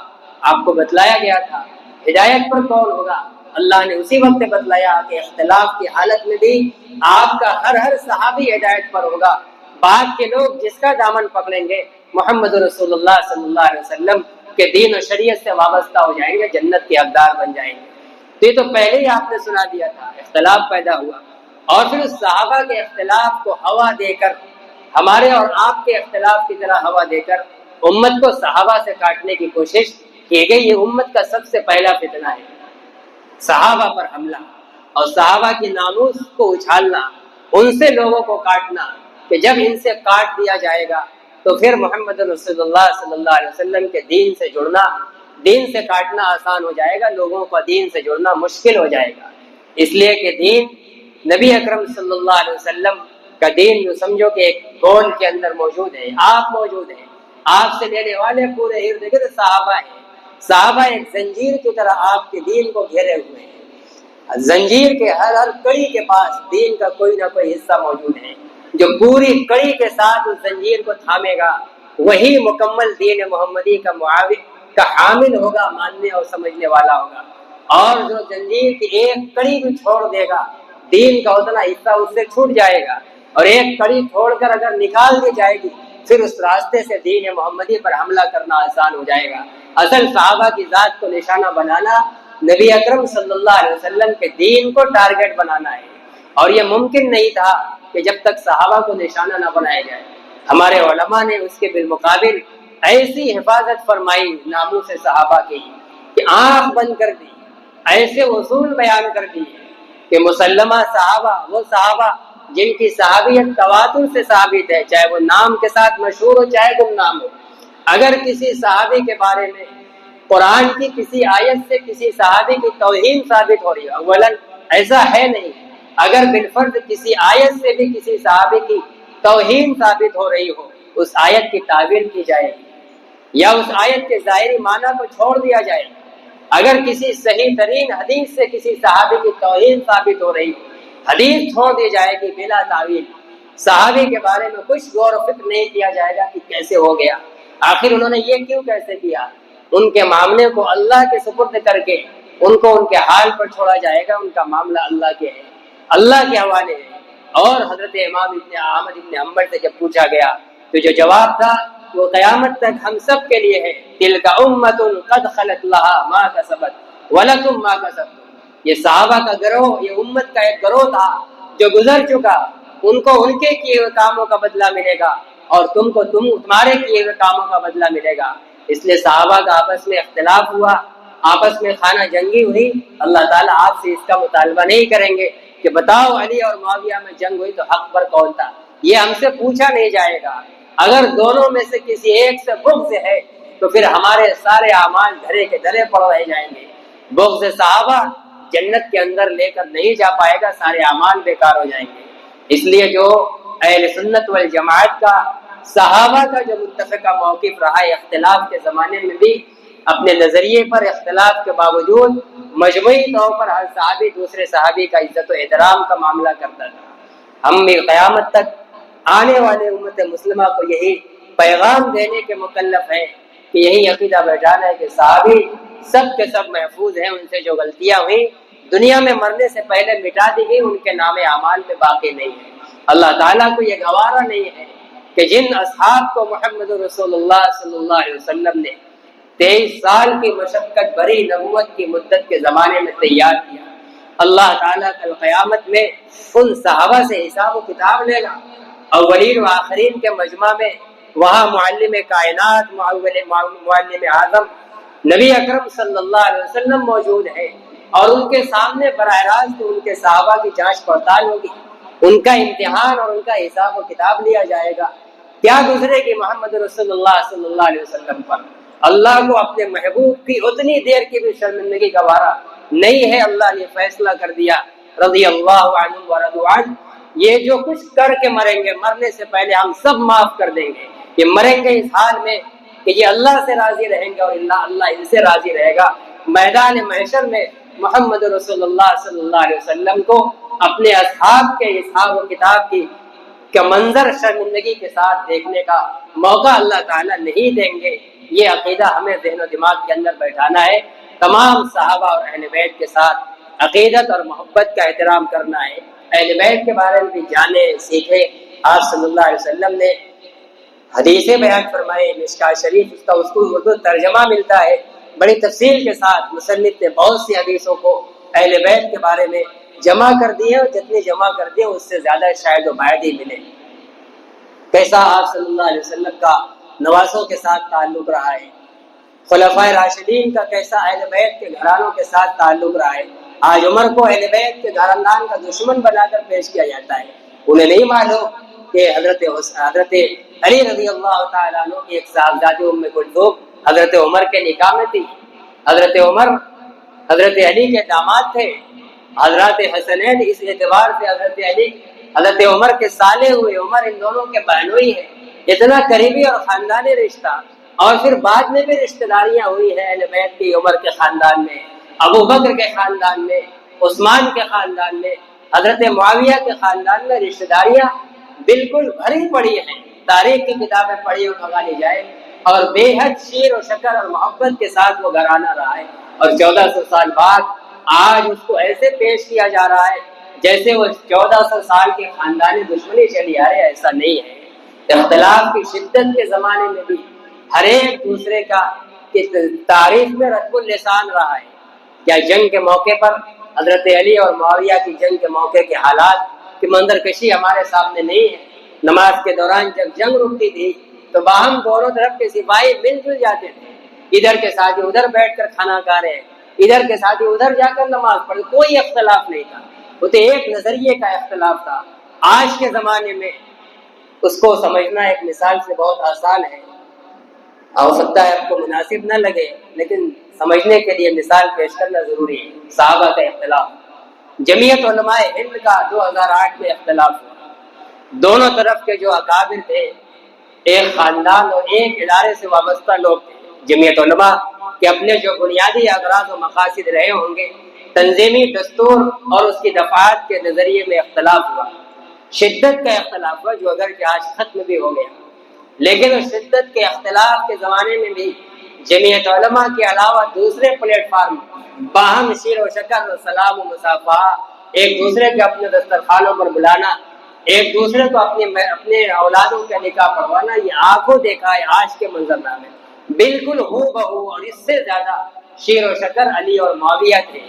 آپ کو بتلایا گیا تھا ہدایت پر کون ہوگا؟ اللہ نے اسی وقت بتلایا کہ اختلاف کی حالت میں بھی آپ کا ہر صحابی ہدایت پر ہوگا۔ بعد کے لوگ جس کا دامن پکڑیں گے محمد رسول اللہ صلی اللہ علیہ وسلم کے دین و شریعت سے وابستہ ہو جائیں گے، جنت کے حقدار بن جائیں گے۔ تو یہ تو پہلے ہی آپ نے سنا دیا تھا، اختلاف پیدا ہوا، اور پھر اس صحابہ کے اختلاف کو ہوا دے کر، ہمارے اور آپ کے اختلاف کی طرح ہوا دے کر امت کو صحابہ سے کاٹنے کی کوشش کی گئی۔ یہ امت کا سب سے پہلا فتنہ ہے، صحابہ پر حملہ اور صحابہ کی ناموس کو اچھالنا، ان سے لوگوں کو کاٹنا کہ جب ان سے کاٹ دیا جائے گا تو پھر محمد رسول اللہ صلی اللہ علیہ وسلم کے دین سے جڑنا، دین سے کاٹنا آسان ہو جائے گا، لوگوں کو دین سے جڑنا مشکل ہو جائے گا۔ اس لیے کہ دین نبی اکرم صلی اللہ علیہ وسلم کا دین جو سمجھو کہ ایک گول کے اندر موجود ہے، آپ موجود ہیں، آپ سے لینے والے پورے ارد گرد صحابہ ہیں۔ صحابہ ایک زنجیر کی طرح آپ کے دین کو گھیرے ہوئے ہیں، زنجیر کے ہر کڑی کے پاس دین کا کوئی نہ کوئی حصہ موجود ہے، جو پوری کڑی کے ساتھ اس زنجیر کو تھامے گا وہی مکمل دین محمدی کا معاون کا حامل ہوگا، ماننے اور سمجھنے والا ہوگا۔ اور جو زنجیر کی ایک کڑی بھی چھوڑ دے گا، دین کا اتنا حصہ اس سے چھوٹ جائے گا، اور ایک کڑی چھوڑ کر اگر نکال دی جائے گی پھر اس راستے سے دین محمدی پر حملہ کرنا آسان ہو جائے گا۔ اصل صحابہ کی ذات کو نشانہ بنانا نبی اکرم صلی اللہ علیہ وسلم کے دین کو ٹارگٹ بنانا ہے، اور یہ ممکن نہیں تھا کہ جب تک صحابہ کو نشانہ نہ بنایا جائے۔ ہمارے علماء نے اس کے بالمقابل ایسی حفاظت فرمائی ناموس صحابہ کی کہ آنکھ بند کر دی، ایسے اصول بیان کر دیے کہ مسلمہ صحابہ وہ صحابہ جن کی صحابیت تواتر سے ثابت ہے، چاہے وہ نام کے ساتھ مشہور ہو چاہے گمنام ہو۔ اگر کسی صحابی کے بارے میں قرآن کی کسی آیت سے کسی صحابی کی توہین ثابت ہو رہی ہے، اولاً ایسا ہے نہیں، اگر بالفرض کسی آیت سے بھی کسی صحابی کی توہین ثابت ہو رہی ہو، اس آیت کی تعبیر کی جائے گی یا اس آیت کے ظاہری معنی کو چھوڑ دیا جائے گا۔ اگر کسی صحیح ترین حدیث سے کسی صحابی کی توہین ثابت ہو رہی ہو، حدیث چھوڑ دی جائے گی بلا تعویل۔ صحابی کے بارے میں کچھ غور و فکر نہیں کیا جائے گا کہ کیسے ہو گیا، آخر انہوں نے یہ کیوں کیسے کیا۔ ان کے معاملے کو اللہ کے سپرد کر کے ان کو ان کے حال پر چھوڑا جائے گا، ان کا معاملہ اللہ کے ہے، اللہ کے حوالے ہے۔ اور حضرت امام ابن احمد ابن حنبل سے جب پوچھا گیا تو جو جواب تھا وہ قیامت تک ہم سب کے لیے ہے، تلک امۃ قد خلت لها ما کسبت ولکم ما کسبتم۔ یہ صحابہ کا گروہ، یہ امت کا ایک گروہ تھا جو گزر چکا، ان کو ان کے کیے ہوئے کاموں کا بدلہ ملے گا اور تم کو تمہارے کیے ہوئے کاموں کا بدلہ ملے گا۔ اس لیے صحابہ کا آپس میں اختلاف ہوا، آپس میں خانہ جنگی ہوئی، اللہ تعالیٰ آپ سے اس کا مطالبہ نہیں کریں گے کہ بتاؤ علی اور معاویہ میں جنگ ہوئی تو حق پر کون تھا، یہ ہم سے پوچھا نہیں جائے گا۔ اگر دونوں میں سے کسی ایک سے بغض ہے تو پھر ہمارے سارے اعمال دھرے کے دھرے پڑ رہ جائیں گے۔ بغض صحابہ جنت کے اندر لے کر نہیں جا پائے گا، سارے اعمال بیکار ہو جائیں گے۔ اس لیے جو اہل سنت والجماعت کا صحابہ کا جو متفقہ موقف رہا ہے، اختلاف کے زمانے میں بھی اپنے نظریے پر اختلاف کے باوجود مجموعی طور پر ہر صحابی دوسرے صحابی کا عزت و احترام کا معاملہ کرتا تھا۔ ہم بھی قیامت تک آنے والے امت مسلمہ کو یہی پیغام دینے کے مکلف ہیں کہ یہی عقیدہ بیٹھانا ہے کہ صحابی سب کے سب محفوظ ہیں، ان سے جو غلطیاں ہوئیں دنیا میں مرنے سے پہلے مٹا دی گئی، ان کے نام اعمال میں باقی نہیں ہے۔ اللہ تعالیٰ کو یہ گوارا نہیں ہے کہ جن اصحاب کو محمد رسول اللہ صلی اللہ علیہ وسلم نے 23 سال کی مشقت بھری نبوت کی مدت کے زمانے میں تیار کیا، اللہ تعالیٰ کل قیامت میں ان صحابہ سے حساب و کتاب لے گا۔ اولین و آخرین کے مجمع میں وہاں معلم کائنات معلم اعظم نبی اکرم صلی اللہ علیہ وسلم موجود ہے، اور ان کے سامنے براہ راست ان کے صحابہ کی جانچ پڑتال ہوگی، ان کا امتحان اور ان کا حساب و کتاب لیا جائے گا۔ کیا گزرے گی محمد رسول اللہ صلی اللہ علیہ وسلم پر؟ اللہ کو اپنے محبوب کی اتنی دیر کی بھی شرمندگی گوارا نہیں ہے۔ اللہ نے فیصلہ کر دیا، رضی اللہ عنہ ورضوا عنہ، یہ جو کچھ کر کے مریں گے، مرنے سے پہلے ہم سب معاف کر دیں گے۔ یہ مریں گے اس حال میں کہ یہ اللہ سے راضی رہیں گے اور اللہ ان سے راضی رہے گا۔ میدان محشر میں محمد رسول اللہ صلی اللہ علیہ وسلم کو اپنے اصحاب کے حساب و کتاب کی کا منظر شرمندگی کے ساتھ دیکھنے کا موقع اللہ تعالیٰ نہیں دیں گے۔ یہ عقیدہ ہمیں ذہن و دماغ کے اندر بیٹھانا ہے۔ تمام صحابہ اور اہل بیت کے ساتھ عقیدت اور محبت کا احترام کرنا ہے۔ اہل بیت کے بارے میں بھی جانے سیکھے۔ آپ صلی اللہ علیہ وسلم نے حدیثیں بیان فرمائے، مشکات شریف اس کا اردو ترجمہ ملتا ہے بڑی تفصیل کے ساتھ۔ مصنف نے بہت سی حدیثوں کو اہل بیت کے بارے میں جمع کر دیے، اور جتنی جمع کر دیے اس سے زیادہ شاید و باید ہی ملے۔ کیسا آپ صلی اللہ علیہ وسلم کا نواسوں کے ساتھ تعلق رہا ہے، خلفائے راشدین کا کیسا اہل بیت کے گھرانوں کے ساتھ تعلق رہا ہے۔ آج عمر کو اہل بیت کے خاندان کا دشمن بنا کر پیش کیا جاتا ہے۔ انہیں نہیں معلوم کہ حضرت علی رضی اللہ تعالیٰ عنہ کی ایک صاحبزادی ام کلثوم حضرت عمر کے نکاح میں تھی۔ حضرت عمر حضرت علی کے داماد تھے۔ حضرت حسنین اس اعتبار سے حضرت علی حضرت عمر کے سالے ہوئے، عمر ان دونوں کے بہنوئی ہیں، اتنا قریبی اور خاندانی رشتہ، اور پھر بعد میں بھی رشتہ داریاں ہوئی ہیں اہل بیت کی، عمر کے خاندان میں، ابو بکر کے خاندان میں، عثمان کے خاندان میں، حضرت معاویہ کے خاندان میں رشتہ داریاں بالکل بھری پڑی ہیں۔ تاریخ کی کتابیں پڑھی اور منگانی جائے، اور بے حد شیر و شکر اور محبت کے ساتھ وہ گھرانہ رہا ہے، اور 1400 سال بعد آج اس کو ایسے پیش کیا جا رہا ہے جیسے وہ 1400 سال کے خاندانی دشمنی چلی آ رہی ہے۔ ایسا نہیں ہے۔ اختلاف کی شدت کے زمانے میں بھی ہر ایک دوسرے کا تاریخ میں رتب اللسان رہا ہے۔ کیا جنگ کے موقع پر حضرت علی اور معاویہ کی جنگ کے موقع کے حالات کی منظر کشی ہمارے سامنے نہیں ہے؟ نماز کے دوران جب جنگ رکتی تھی تو باہم دونوں طرف کے سپاہی مل جل جاتے تھے، ادھر کے ساتھی ادھر بیٹھ کر کھانا کھا رہے ہیں، ادھر کے ساتھی ادھر جا کر نماز پڑھ، کوئی اختلاف نہیں تھا، وہ تو ایک نظریے کا اختلاف تھا۔ آج کے زمانے میں اس کو سمجھنا ایک مثال سے بہت آسان ہے، ہو سکتا ہے آپ کو مناسب نہ لگے، لیکن سمجھنے کے لیے مثال پیش کرنا ضروری ہے۔ صحابہ کا اختلاف، جمعیت علماء ہند کا 2008 میں اختلاف ہوا، دونوں طرف کے جو اکابر تھے ایک خاندان اور ایک ادارے سے وابستہ لوگ تھے۔ جمعیت علماء کے اپنے جو بنیادی اغراض و مقاصد رہے ہوں گے، تنظیمی دستور اور اس کی دفعات کے نظریے میں اختلاف ہوا، شدت کا اختلاف ہوا، جو اگر کہ آج ختم بھی ہو گیا، لیکن اس شدت کے اختلاف کے زمانے میں بھی جمعیت علماء کے علاوہ دوسرے پلیٹ فارم باہم شیر و شکر و سلام و مصافحہ، ایک دوسرے کے اپنے دسترخوانوں پر بلانا، ایک دوسرے کو اپنے اولادوں کا نکاح پڑھوانا، یہ آنکھوں دیکھا ہے آج کے منظرنامے بالکل ہو بہو، اور اس سے زیادہ شیر و شکر علی اور معاویہ تھے،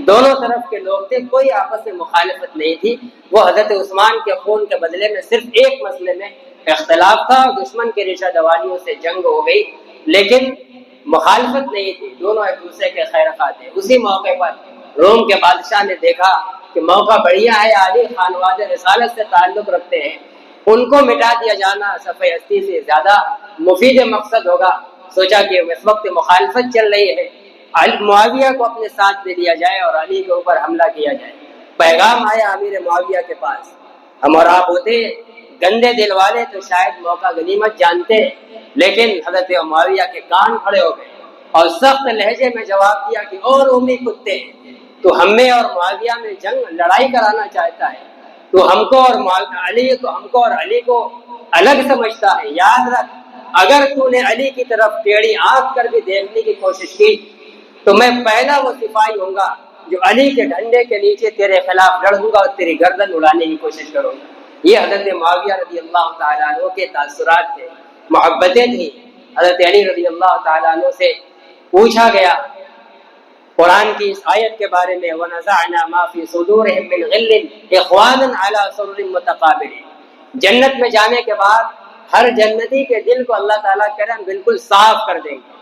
دونوں طرف کے لوگ تھے، کوئی آپس میں مخالفت نہیں تھی۔ وہ حضرت عثمان کے خون کے بدلے میں صرف ایک مسئلے میں اختلاف تھا، دشمن کے ریشہ دوانیوں سے جنگ ہو گئی، لیکن مخالفت نہیں تھی، دونوں ایک دوسرے کے خیر خواہ تھے۔ اسی موقع پر روم کے بادشاہ نے دیکھا کہ موقع بڑھیا ہے، علی خانواد رسالت سے تعلق رکھتے ہیں، ان کو مٹا دیا جانا صفحہ ہستی سے زیادہ مفید مقصد ہوگا، سوچا کہ اس وقت مخالفت چل رہی ہے، معاویہ کو اپنے ساتھ لے لیا جائے اور علی کے اوپر حملہ کیا جائے۔ پیغام آیا امیر معاویہ کے پاس، ہم اور آپ ہوتے گندے دل والے تو شاید موقع غنیمت جانتے، لیکن حضرت معاویہ کے کان کھڑے ہو گئے اور سخت لہجے میں جواب دیا کہ اور امی کتے، تو ہمیں اور معاویہ میں جنگ لڑائی کرانا چاہتا ہے، تو ہم کو اور علی کو الگ سمجھتا ہے۔ یاد رکھ، اگر تو نے علی کی طرف ٹیڑھی آنکھ کر بھی دیکھنے کی کوشش کی تو میں پہلا وہ سپاہی ہوں گا جو علی کے ڈنڈے کے نیچے تیرے خلاف لڑوں گا اور تیری گردن اڑانے کی کوشش کروں گا۔ یہ حضرت معاویہ رضی اللہ تعالیٰ عنہ کے تاثرات تھے، محبتیں تھیں۔ حضرت علی رضی اللہ تعالیٰ عنہ سے پوچھا گیا قرآن کی اس آیت کے بارے میں، وَنَزَعْنَا مَا فِي صُدُورِهِم مِّن غِلٍّ إِخْوَانًا عَلَىٰ سُرُرٍ مُتَقَابِلِينَ، جنت میں جانے کے بعد ہر جنتی کے دل کو اللہ تعالیٰ کرم بالکل صاف کر دیں گے۔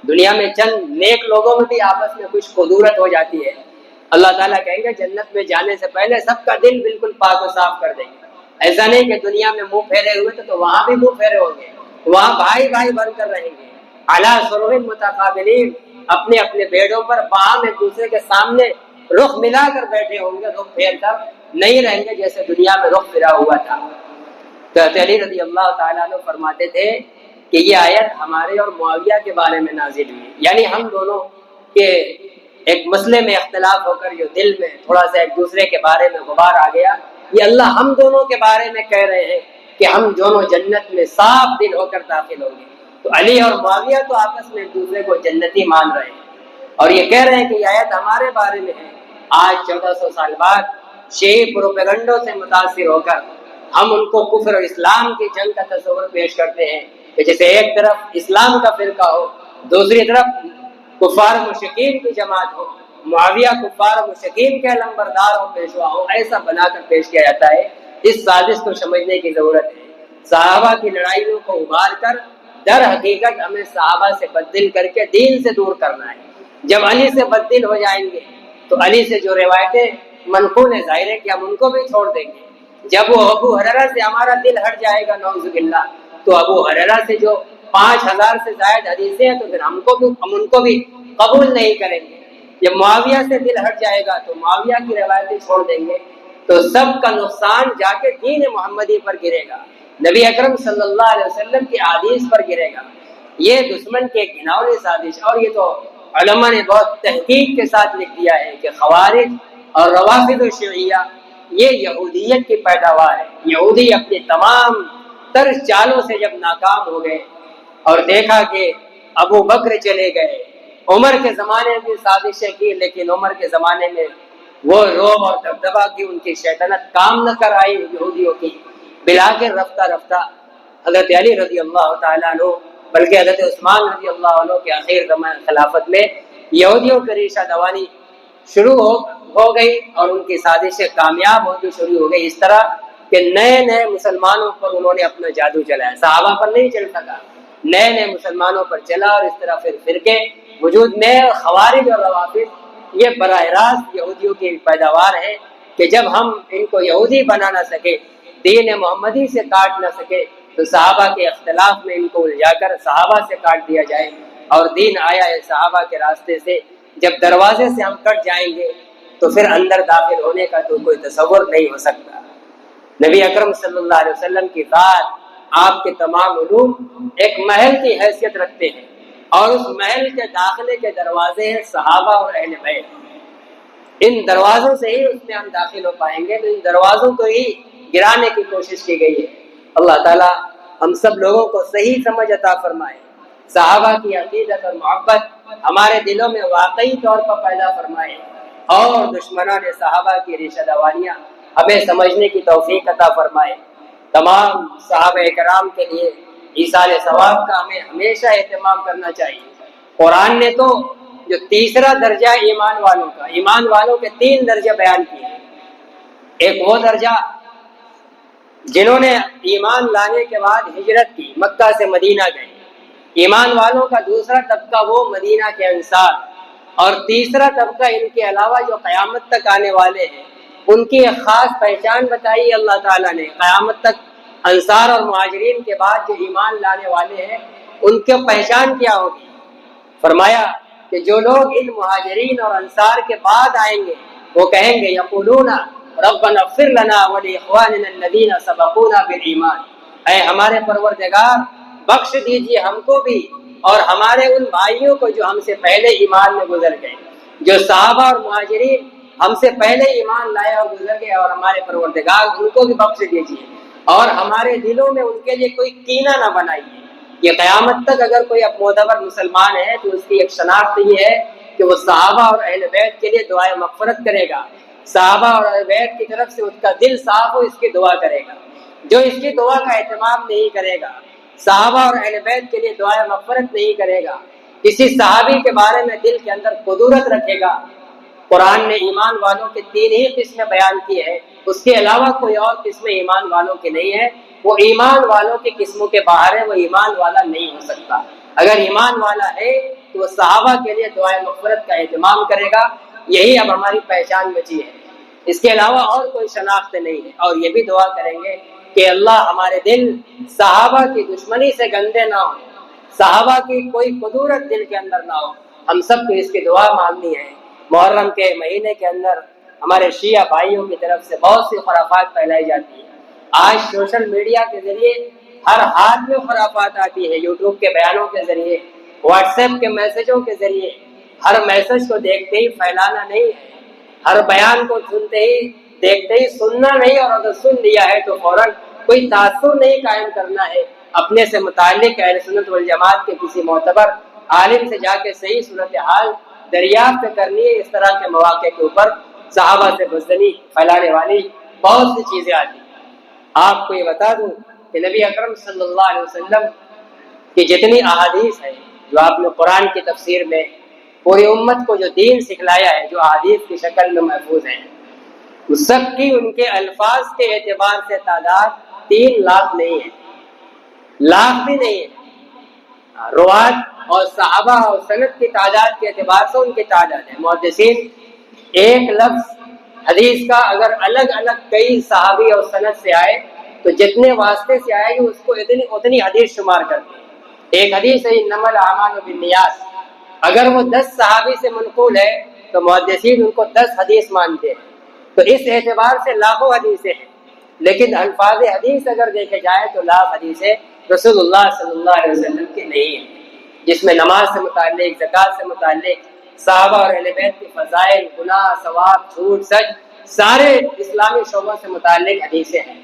دنیا میں چند نیک لوگوں میں بھی آپس میں کچھ خدورت ہو جاتی ہے، اللہ تعالیٰ کہیں گے جنت میں جانے سے پہلے سب کا دل بالکل پاک و صاف کر دیں گے۔ ایسا نہیں کہ دنیا میں منہ پھیرے ہوئے تو وہاں بھی منہ پھیرے ہوں گے، وہاں بھائی بھائی بن کر رہیں گے، علی سرر متقابلین، اپنے اپنے بیڈوں پر باہم ایک دوسرے کے سامنے رخ ملا کر بیٹھے ہوں گے، رخ پھیر کر نہیں رہیں گے جیسے دنیا میں رخ پھرا ہوا تھا۔ تو علی رضی اللہ تعالیٰ عنہ فرماتے تھے کہ یہ آیت ہمارے اور معاویہ کے بارے میں نازل ہوئی، یعنی ہم دونوں کے ایک مسئلے میں اختلاف ہو کر جو دل میں تھوڑا سا ایک دوسرے کے بارے میں غبار آ گیا، یہ اللہ ہم دونوں کے بارے میں کہہ رہے ہیں کہ ہم دونوں جنت میں صاف دل ہو کر داخل ہوں گے۔ تو علی اور معاویہ تو آپس میں ایک دوسرے کو جنتی مان رہے ہیں اور یہ کہہ رہے ہیں کہ یہ آیت ہمارے بارے میں ہے۔ آج 1400 سال بعد شیعی پروپیگنڈوں سے متاثر ہو کر ہم ان کو کفر اور اسلام کی جنگ کا تصور پیش کرتے ہیں کہ جیسے ایک طرف اسلام کا فرقہ ہو، دوسری طرف کفار مشرکین کی جماعت ہو، معاویہ کفار مشرکین کے علمبردار ہو، پیشوا ہو، ایسا بنا کر پیش کیا جاتا ہے۔ اس سازش کو سمجھنے کی ضرورت ہے۔ صحابہ کی لڑائیوں کو ابھار کر در حقیقت ہمیں صحابہ سے بددل کر کے دین سے دور کرنا ہے۔ جب علی سے بددل ہو جائیں گے تو علی سے جو روایتیں منقول ہیں ظاہر ہے کہ ہم ان کو بھی چھوڑ دیں گے۔ جب وہ ابو ہریرہ سے ہمارا دل ہٹ جائے گا نعوذ باللہ، تو ابو ہریرہ سے جو 5000 سے زائد حدیثیں ہیں تو پھر ہم ان کو بھی قبول نہیں کریں گے۔ جب معاویہ سے دل ہٹ جائے گا تو معاویہ کی روایتیں چھوڑ دیں گے۔ تو سب کا نقصان جا کے دین محمدی پر گرے گا، نبی اکرم صلی اللہ علیہ وسلم کی احادیث پر گرے گا۔ یہ دشمن کے گھناؤنی سازش، اور یہ تو علماء نے بہت تحقیق کے ساتھ لکھ دیا ہے کہ خوارج اور روافض و شیعہ یہ یہودیت کی پیداوار ہے۔ یہودی اپنی تمام تر چالوں سے جب ناکام ہو گئے اور دیکھا کہ ابو بکر چلے گئے، عمر کے زمانے میں سازشیں کی، لیکن عمر کے زمانے میں وہ روب اور دبدبا کی، ان کی شیطنت کام نہ کر آئی یہودیوں کی، بلا کے رفتہ رفتہ حضرت علی رضی اللہ تعالیٰ عنہ بلکہ حضرت عثمان رضی اللہ عنہ کے آخر زمان خلافت میں یہودیوں کی ریشہ دوانی شروع ہو گئی اور ان کی سازشیں کامیاب ہوتی شروع ہو گئی، اس طرح کہ نئے نئے مسلمانوں پر انہوں نے اپنا جادو چلایا، صحابہ پر نہیں چل سکا، نئے نئے مسلمانوں پر چلا، اور اس طرح پھر فرقے وجود میں خوارج اور روافض یہ براہ راست یہودیوں کی پیداوار ہے کہ جب ہم ان کو یہودی بنا نہ سکے، دین محمدی سے کاٹ نہ سکے، تو صحابہ کے اختلاف میں ان کو الجھا کر صحابہ سے کاٹ دیا جائے، اور دین آیا ہے صحابہ کے راستے سے۔ جب دروازے سے ہم کٹ جائیں گے تو پھر اندر داخل ہونے کا تو کوئی تصور نہیں ہو سکتا۔ نبی اکرم صلی اللہ علیہ وسلم کی ذات، آپ کے تمام علوم ایک محل کی حیثیت رکھتے ہیں، اور اس محل کے داخلے کے دروازے ہیں صحابہ اور اہل بیت۔ ان دروازوں سے ہی اس میں ہم داخل ہو پائیں گے، تو ان دروازوں کو ہی گرانے کی کوشش کی گئی ہے۔ اللہ تعالی ہم سب لوگوں کو صحیح سمجھ عطا فرمائے، صحابہ کی عقیدت اور محبت ہمارے دلوں میں واقعی طور پر پیدا فرمائے، اور دشمنان صحابہ کی ریشہ دواریاں ہمیں سمجھنے کی توفیق عطا فرمائے۔ تمام صحابہ کرام کے لیے ایصال ثواب کا ہمیں ہمیشہ اہتمام کرنا چاہیے۔ قرآن نے تو جو تیسرا درجہ ایمان والوں کا، ایمان والوں کے 3 درجے بیان کیے ہیں۔ ایک وہ درجہ جنہوں نے ایمان لانے کے بعد ہجرت کی، مکہ سے مدینہ گئے، ایمان والوں کا دوسرا طبقہ وہ مدینہ کے انصار، اور تیسرا طبقہ ان کے علاوہ جو قیامت تک آنے والے ہیں، ان کی ایک خاص پہچان بتائی اللہ تعالیٰ نے۔ قیامت تک انصار اور مہاجرین کے بعد جو ایمان لانے والے ہیں ان کی پہچان کیا ہوگی؟ فرمایا کہ جو لوگ ان مہاجرین اور انصار کے بعد آئیں گے وہ کہیں گے یقولون ربنا اغفر لنا ولاخواننا الذین سبقونا بالایمان، اے ہمارے پروردگار بخش دیجیے ہم کو بھی اور ہمارے ان بھائیوں کو جو ہم سے پہلے ایمان میں گزر گئے، جو صحابہ اور مہاجرین ہم سے پہلے ایمان لائے اور گزر گئے، اور ہمارے پروردگار ان کو بھی بخش دیجیے، اور ہمارے دلوں میں ان کے لیے کوئی کینہ نہ بنائیے۔ یہ قیامت تک اگر کوئی اب معتبر مسلمان ہے تو اس کی ایک شناخت یہ ہے کہ وہ صحابہ اور اہل بیت کے لیے دعائے مغفرت کرے گا، صحابہ اور اہل بیت کی طرف سے اس کا دل صاف ہو، اس کی دعا کرے گا۔ جو اس کی دعا کا اہتمام نہیں کرے گا، صحابہ اور اہل بیت کے لیے دعائے مغفرت نہیں کرے گا، کسی صحابی کے بارے میں دل کے اندر قدورت رکھے گا۔ قرآن نے ایمان والوں کے 3 ہی قسمیں بیان کی ہے، اس کے علاوہ کوئی اور قسمیں ایمان والوں کی نہیں ہے۔ وہ ایمان والوں کی قسموں کے باہر ہے، وہ ایمان والا نہیں ہو سکتا۔ اگر ایمان والا ہے تو وہ صحابہ کے لیے دعائے مغفرت کا اہتمام کرے گا۔ یہی اب ہماری پہچان بچی ہے، اس کے علاوہ اور کوئی شناخت نہیں ہے۔ اور یہ بھی دعا کریں گے کہ اللہ ہمارے دل صحابہ کی دشمنی سے گندے نہ ہو، صحابہ کی کوئی قدورت دل کے اندر نہ ہو۔ ہم سب کو اس کی دعا مانگنی ہے۔ محرم کے مہینے کے اندر ہمارے شیعہ بھائیوں کی طرف سے بہت سی خرافات پھیلائی جاتی ہیں۔ آج سوشل میڈیا کے ذریعے ہر ہاتھ میں خرافات آتی ہے، یوٹیوب کے بیانوں کے ذریعے، واٹس ایپ کے میسجوں کے ذریعے۔ ہر میسج کو دیکھتے ہی پھیلانا نہیں ہے، ہر بیان کو سنتے ہی دیکھتے ہی سننا نہیں، اور اگر سن لیا ہے تو فوراً کوئی تاثر نہیں قائم کرنا ہے۔ اپنے سے متعلق اہل سنت والجماعت کے کسی معتبر عالم سے جا کے صحیح صورتحال دریافت کرنی ہے۔ اس طرح کے مواقع کے اوپر صحابہ سے بزدلی پھیلانے والی بہت سی چیزیں آتی ہیں۔ آپ کو یہ بتا دوں کہ نبی اکرم صلی اللہ علیہ وسلم کی جتنی احادیث ہیں جو آپ نے قرآن کی تفسیر میں پوری امت کو جو دین سکھلایا ہے، جو احادیث کی شکل میں محفوظ ہیں، اس سب کی ان کے الفاظ کے اعتبار سے تعداد 3 لاکھ نہیں ہے، لاکھ بھی نہیں ہے۔ روات اور صحابہ اور سند کی تعداد کے اعتبار سے ان کی تعداد ہے۔ محدثین ایک لفظ حدیث کا اگر الگ الگ کئی صحابی اور سند سے آئے تو جتنے واسطے سے آئے گی اس کو اتنی حدیث شمار کرتے ہیں۔ ایک حدیث ہے انما الاعمال بالنیات، اگر وہ 10 صحابی سے منقول ہے تو محدثین ان کو 10 حدیث مانتے ہیں۔ تو اس اعتبار سے لاکھوں حدیثیں ہیں، لیکن الفاظ حدیث اگر دیکھے جائے تو لاکھ حدیثیں رسول اللہ صلی اللہ علیہ وسلم کی نہیں ہیں، جس میں نماز سے متعلق، زکوٰۃ سے متعلق، صحابہ اور اہل بیت کے فضائل، گناہ، ثواب، جھوٹ، سچ، سارے اسلامی شعبوں سے متعلق حدیثیں ہیں۔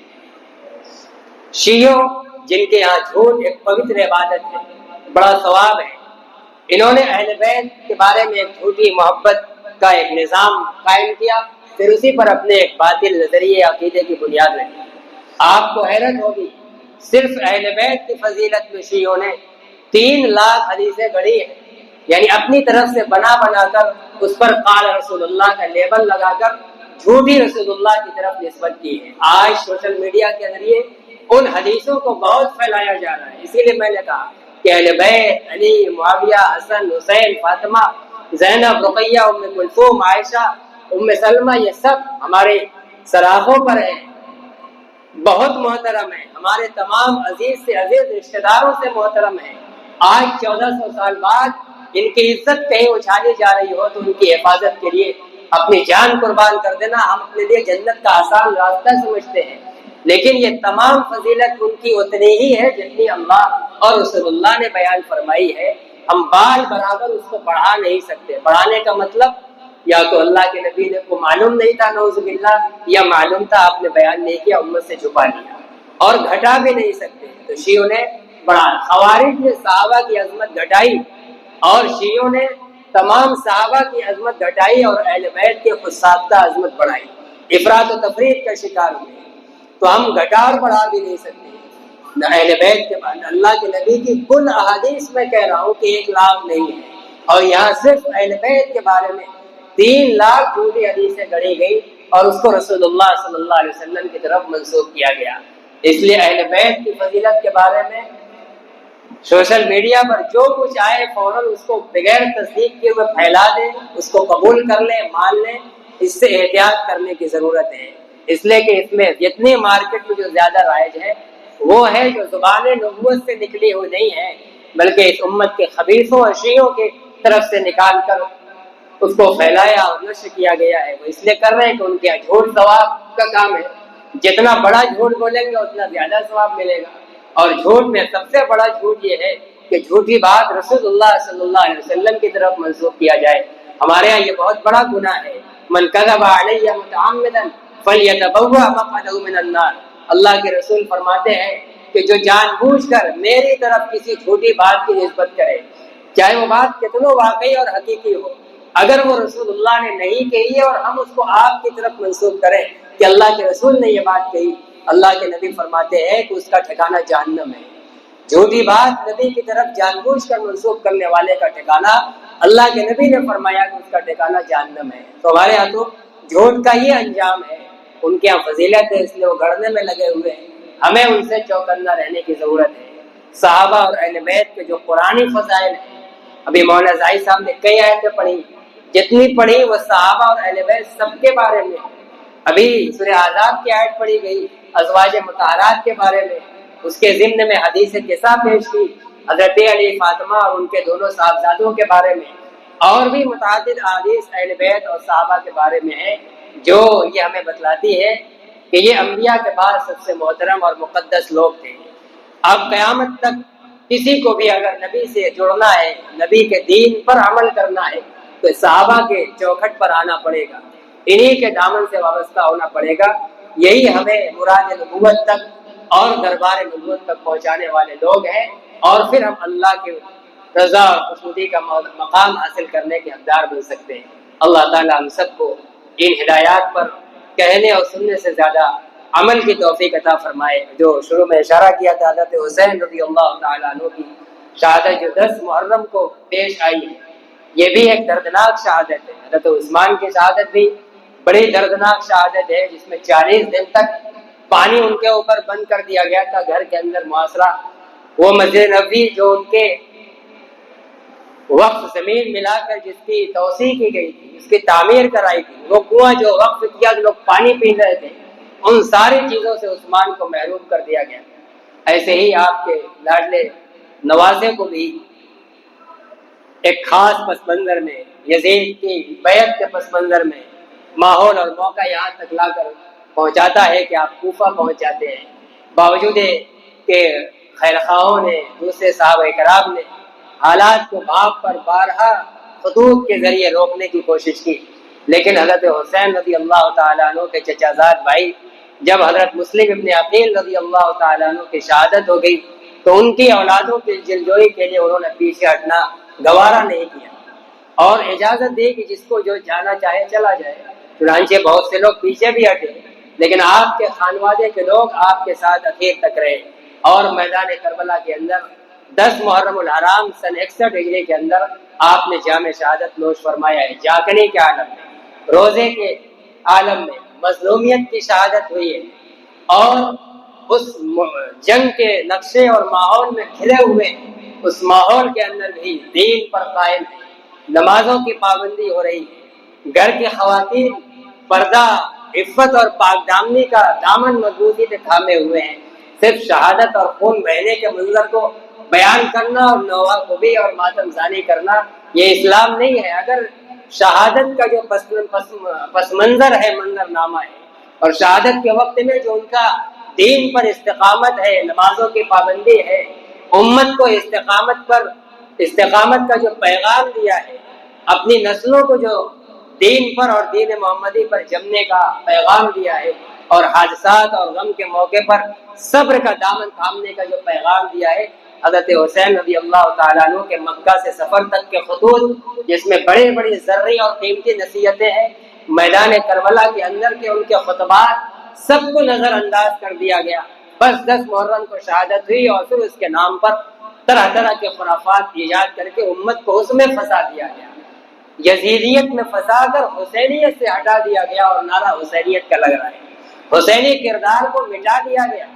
شیعوں جن کے یہاں جھوٹ ایک پوتر عبادت ہے، بڑا ثواب ہے، انہوں نے اہل بیت کے بارے میں ایک جھوٹی محبت کا ایک نظام قائم کیا، پھر اسی پر اپنے ایک باطل نظریے عقیدے کی بنیاد رکھی۔ آپ کو حیرت ہوگی، صرف اہل بیت کی فضیلت میں شیعوں نے 3 لاکھ حدیثیں گڑھی ہیں، یعنی اپنی طرف سے بنا کر اس پر قال رسول اللہ کا لیبل لگا کر جھوٹی رسول اللہ کی طرف نسبت کی ہے۔ آج سوشل میڈیا کے ذریعے ان حدیثوں کو بہت پھیلایا جا رہا ہے، اسی لیے میں نے کہا کہ اہل بیت، علی، معاویہ، حسن، حسین، فاطمہ، زینب، رقیہ، ام کلثوم، عائشہ، ام سلمہ، یہ سب ہمارے سراغوں پر ہیں، بہت محترم ہیں، ہمارے تمام عزیز سے عزیز رشتہ داروں سے محترم ہیں۔ آج 1400 سال بعد ان کی عزت کہیں اچھالی جا رہی ہو تو ان کی حفاظت کے لیے اپنی جان قربان کر دینا ہم اپنے لیے جنت کا آسان راستہ سمجھتے ہیں، لیکن یہ تمام فضیلت ان کی اتنی ہی ہے جتنی اللہ اور رسول اللہ نے بیان فرمائی ہے۔ ہم بال برابر اس کو بڑھا نہیں سکتے۔ بڑھانے کا مطلب یا تو اللہ کے نبی نے کو معلوم نہیں تھا نعوذ باللہ، یا معلوم تھا آپ نے بیان نہیں کیا، امت سے چھپا لیا، اور گھٹا بھی نہیں سکتے۔ تو شیعوں نے بڑھا، خوارج نے صحابہ کی عظمت گھٹائی اور شیعوں نے تمام صحابہ کی عظمت گھٹائی اور اہل بیت کے خود ساختہ عظمت بڑھائی، افراط و تفریط کا شکار ہوئے۔ تو ہم گھٹا اور بڑھا بھی نہیں سکتے۔ نہ اہل بیت کے بعد اللہ کے نبی کی کل احادیث میں کہہ رہا ہوں کہ 1 لاکھ نہیں ہے، اور یہاں صرف اہل بیت کے بارے میں 3 لاکھ جھوٹی حدیثیں گڑھی گئی اور اس کو رسول اللہ صلی اللہ علیہ وسلم کی طرف منسوب کیا گیا۔ اس لیے اہل بیت کی فضیلت کے بارے میں سوشل میڈیا پر جو کچھ آئے فوراً اس کو بغیر تصدیق کیے ہوئے پھیلا دیں، اس کو قبول کر لیں، مان لیں، اس سے احتیاط کرنے کی ضرورت ہے۔ اس لیے کہ اس میں جتنی مارکیٹ میں جو زیادہ رائج ہے وہ ہے جو زبان نبوت سے نکلی ہوئی نہیں ہے، بلکہ اس امت کے خبیثوں اور شیعوں کی طرف سے نکال کر اس کو پھیلایا اور نشر کیا گیا ہے۔ وہ اس لیے کر رہے ہیں کہ ان کے جھوٹ ثواب کا کام ہے، جتنا بڑا جھوٹ بولیں گے اتنا زیادہ ثواب ملے گا۔ اور جھوٹ میں سب سے بڑا جھوٹ یہ ہے کہ جھوٹی بات رسول اللہ صلی اللہ علیہ وسلم کی طرف منسوب کیا جائے۔ ہمارے ہاں یہ بہت بڑا گناہ ہے۔ من کذب علی متعمدا فلیتبوأ مقعدہ من النار، اللہ کے رسول فرماتے ہیں کہ جو جان بوجھ کر میری طرف کسی جھوٹی بات کی نسبت کرے، چاہے وہ بات کتنوں واقعی اور حقیقی ہو، اگر وہ رسول اللہ نے نہیں کہی ہے اور ہم اس کو آپ کی طرف منسوب کریں کہ اللہ کے رسول نے یہ بات کہی، اللہ کے نبی فرماتے ہیں کہ اس کا ٹھکانہ جہنم ہے۔ جھوٹی بات نبی کی طرف جان بوجھ کر منسوب کرنے والے کا ٹھکانہ، اللہ کے نبی نے فرمایا کہ اس کا ٹھکانہ جہنم ہے۔ تو ہمارے ہاں تو جھوٹ کا یہ انجام ہے، ان کے یہاں فضیلت ہے اس لیے وہ گڑھنے میں لگے ہوئے ہیں، ہمیں ان سے چوکنا رہنے کی ضرورت ہے۔ صحابہ اور اہل بیت کے جو قرآنی فضائل ہیں، ابھی مولانا زاہد صاحب نے کئی آیتیں پڑھی، جتنی پڑھی وہ صحابہ اور اہل بیت سب کے بارے میں۔ ابھی سورہ احزاب کی آیت پڑھی گئی ازواج مطہرات کے بارے میں، اس کے ضمن میں حدیث قصہ پیش کی حضرت علی، فاطمہ اور ان کے دونوں صاحبزادوں کے بارے میں، اور بھی متعدد احادیث اہل بیت اور صحابہ کے بارے میں ہیں جو یہ ہمیں بتلاتی ہے کہ یہ انبیاء کے بعد سب سے محترم اور مقدس لوگ تھے۔ اب قیامت تک کسی کو بھی اگر نبی سے جڑنا ہے، نبی کے دین پر عمل کرنا ہے، تو صحابہ کے چوکھٹ پر آنا پڑے گا، انہی کے دامن سے وابستہ ہونا پڑے گا۔ یہی ہمیں مراد نبوت تک اور دربار نبوت تک پہنچانے والے لوگ ہیں، اور پھر ہم اللہ کے رضا اور خوشنودی کا مقام حاصل کرنے کے حقدار بن سکتے ہیں۔ اللہ تعالیٰ ہم سب کو ان ہدایات پر کہنے اور سننے سے زیادہ عمل کی توفیق عطا فرمائے۔ جو شروع میں اشارہ کیا تھا حضرت حسین رضی اللہ تعالیٰ عنہ کی شہادت جو 10 محرم کو پیش آئی ہے، یہ بھی ایک دردناک شہادت ہے۔ حضرت عثمان کی شہادت بھی بڑی دردناک شہادت ہے، جس میں 40 دن تک پانی ان کے اوپر بند کر دیا گیا تھا گھر کے اندر محاصرہ۔ وہ مسجد نبوی جو ان کے وقف زمین ملا کر جس کی توسیع کی گئی تھی، اس کی تعمیر کرائی تھی، وہ کنواں جو وقف کیا لوگ پانی پی رہے تھے، ان ساری چیزوں سے عثمان کو محروم کر دیا گیا۔ ایسے ہی آپ کے لاڈلے نوازے کو بھی ایک خاص پس منظر میں، یزید کی بیعت کے پس منظر میں ماحول اور موقع یہاں تک لا کر پہنچاتا ہے کہ آپ کوفہ پہنچ جاتے ہیں، باوجود کہ خیرخواہوں نے، دوسرے صحابہ کرام نے حالات کو بھاپ پر بارہا خطوط کے ذریعے روکنے کی کوشش کی، لیکن حضرت حسین رضی اللہ تعالیٰ عنہ کے چچا زاد بھائی جب حضرت مسلم ابن عقیل رضی اللہ تعالیٰ عنہ کی شہادت ہو گئی تو ان کی اولادوں کی جلجوئی کے لیے انہوں نے پیچھے ہٹنا گوارا نہیں کیا اور اجازت دی کہ جس کو جو جانا چاہے چلا جائے۔ چنانچہ بہت سے لوگ پیچھے بھی ہٹے، لیکن آپ کے خانوادے کے لوگ آپ کے ساتھ اخیر تک رہے اور میدان کربلا کے اندر 10 محرم الحرام سن 61 ہجری کے اندر آپ نے جام شہادت نوش فرمایا ہے۔ جاگنے کے عالم میں، روزے کے عالم میں مظلومیت کی شہادت ہوئی ہے اور اس جنگ کے نقشے اور ماحول میں کھلے ہوئے اس ماحول کے اندر بھی دین پر قائم ہے، نمازوں کی پابندی ہو رہی ہے، گھر کی خواتین پردہ، عفت اور پاک دامنی کا دامن مضبوطی سے تھامے ہوئے ہیں۔ صرف شہادت اور خون بہنے کے منظر کو بیان کرنا اور نوحہ خوبی اور ماتم زانی کرنا یہ اسلام نہیں ہے۔ اگر شہادت کا جو پس منظر ہے، منظر نامہ ہے، اور شہادت کے وقت میں جو ان کا دین پر استقامت ہے، نمازوں کی پابندی ہے، امت کو استقامت کا جو پیغام دیا ہے، اپنی نسلوں کو جو دین پر اور دین محمدی پر جمنے کا پیغام دیا ہے، اور حادثات اور غم کے موقع پر صبر کا دامن تھامنے کا جو پیغام دیا ہے، حضرت حسین رضی اللہ تعالیٰ عنہ کے مکہ سے سفر تک کے خطوط جس میں بڑے بڑے ذرعی اور قیمتی نصیحتیں ہیں، میدان کربلا کے اندر کے ان کے خطبات سب کو نظر انداز کر دیا گیا۔ بس 10 محرم کو شہادت ہوئی اور پھر اس کے نام پر طرح طرح کے خرافات ایجاد کر کے امت کو اس میں پھنسا دیا گیا، یزیدیت میں پھنسا کر حسینیت سے ہٹا دیا گیا اور نعرہ حسینیت کا لگ رہا ہے۔ حسینی کردار کو مٹا دیا گیا،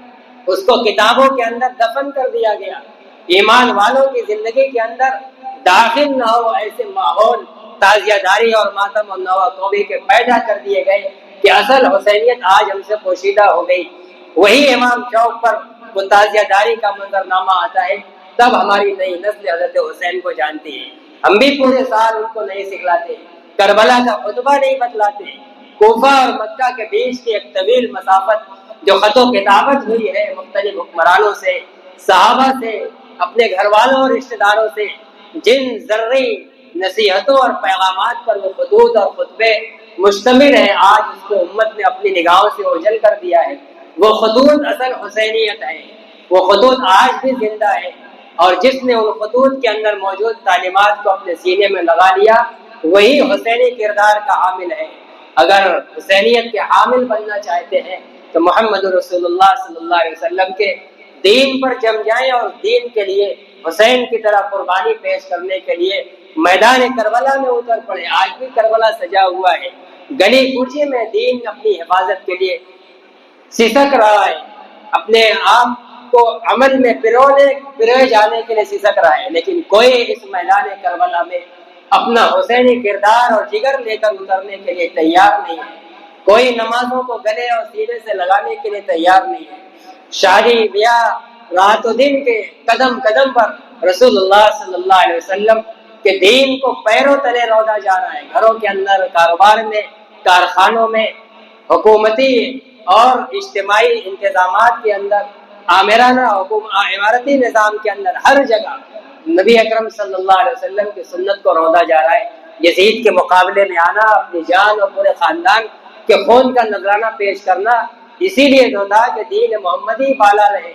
اس کو کتابوں کے اندر دفن کر دیا گیا، ایمان والوں کی زندگی کے اندر داخل نہ ہو ایسے ماحول تعزیہ داری اور ماتم اور نوحہ خوبی کے پیدا کر دیے گئے کہ اصل حسینیت آج ہم سے پوشیدہ ہو گئی۔ وہی امام چوک پر وہ تعزیہ داری کا منظرنامہ آتا ہے، تب ہماری نئی نسل حضرت حسین کو جانتی ہے۔ ہم بھی پورے سال ان کو نہیں سکھلاتے، کربلا کا خطبہ نہیں بتلاتے، کوفہ اور مکہ کے بیچ کی ایک طویل مسافت جو خط و کتابت ہوئی ہے مختلف حکمرانوں سے، صحابہ سے، اپنے گھر والوں اور رشتہ داروں سے، جن ذرعی نصیحتوں اور پیغامات پر وہ خطوط اور خطبے مشتمل ہیں، آج اس کو امت نے اپنی نگاہوں سے اوجھل کر دیا ہے۔ وہ خطوط اصل حسینیت ہے، وہ خطوط آج بھی زندہ ہے، اور جس نے ان خطوط کے اندر موجود تعلیمات کو اپنے سینے میں لگا لیا وہی حسینی کردار کا حامل ہے۔ اگر حسینیت کے حامل بننا چاہتے ہیں تو محمد رسول اللہ صلی اللہ علیہ وسلم کے دین پر جم جائیں اور دین کے لیے حسین کی طرح قربانی پیش کرنے کے لیے میدان کربلا میں اتر پڑے۔ آج بھی کربلا سجا ہوا ہے، گلی کوچے میں دین اپنی حفاظت کے لیے سسک رہا ہے، اپنے آپ کو عمل میں پروئے جانے کے لیے سسک رہا ہے، لیکن کوئی اس میدان کربلا میں اپنا حسینی کردار اور جگر لے کر اترنے کے لیے تیار نہیں ہے، کوئی نمازوں کو گلے اور سینے سے لگانے کے لیے تیار نہیں ہے۔ شادی بیاہ رات و دن کے قدم قدم پر رسول اللہ صلی اللہ علیہ وسلم کے دین کو پیروں تلے رودا جا رہا ہے، گھروں کے اندر، کاروبار میں، کارخانوں میں، حکومتی اور اجتماعی انتظامات کے اندر، آمرانہ عمارتی نظام کے اندر، ہر جگہ نبی اکرم صلی اللہ علیہ وسلم کی سنت کو رودا جا رہا ہے۔ یزید کے مقابلے میں آنا، اپنی جان اور پورے خاندان کے خون کا نذرانہ پیش کرنا اسی لیے ہوتا کہ دین محمدی بالا رہے،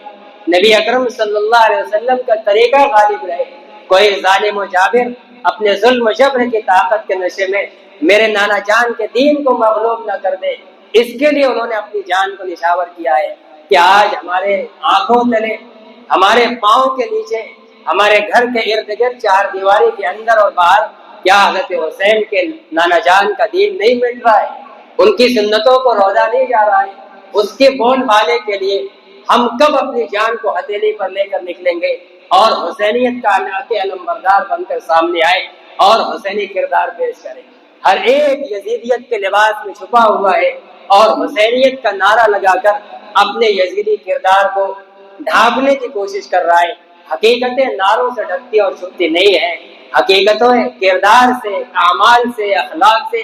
نبی اکرم صلی اللہ علیہ وسلم کا طریقہ غالب رہے، کوئی ظالم و جابر اپنے ظلم و جبر کی طاقت کے نشے میں میرے نانا جان کے دین کو مغلوب نہ کر دے۔ اس کے لیے انہوں نے اپنی جان کو نشاور کیا ہے کہ آج ہمارے آنکھوں تلے، ہمارے پاؤں کے نیچے، ہمارے گھر کے ارد گرد، چار دیواری کے اندر اور باہر، کیا حضرت حسین کے نانا جان کا دین نہیں مٹ رہا ہے؟ ان کی سنتوں کو رودا نہیں جا رہا ہے؟ اس کے بول بالے کے لیے ہم کب اپنی جان کو ہتھیلی پر لے کر نکلیں گے اور حسینیت کا علم بردار بن کر سامنے آئے اور حسینی کردار پیش کریں؟ ہر ایک یزیدیت کے لباس میں چھپا ہوا ہے اور حسینیت کا نعرہ لگا کر اپنے یزیدی کردار کو ڈھانپنے کی کوشش کر رہا ہے۔ حقیقتیں نعروں سے ڈھکتی اور چھپتی نہیں ہیں، حقیقتیں کردار سے، اعمال سے، اخلاق سے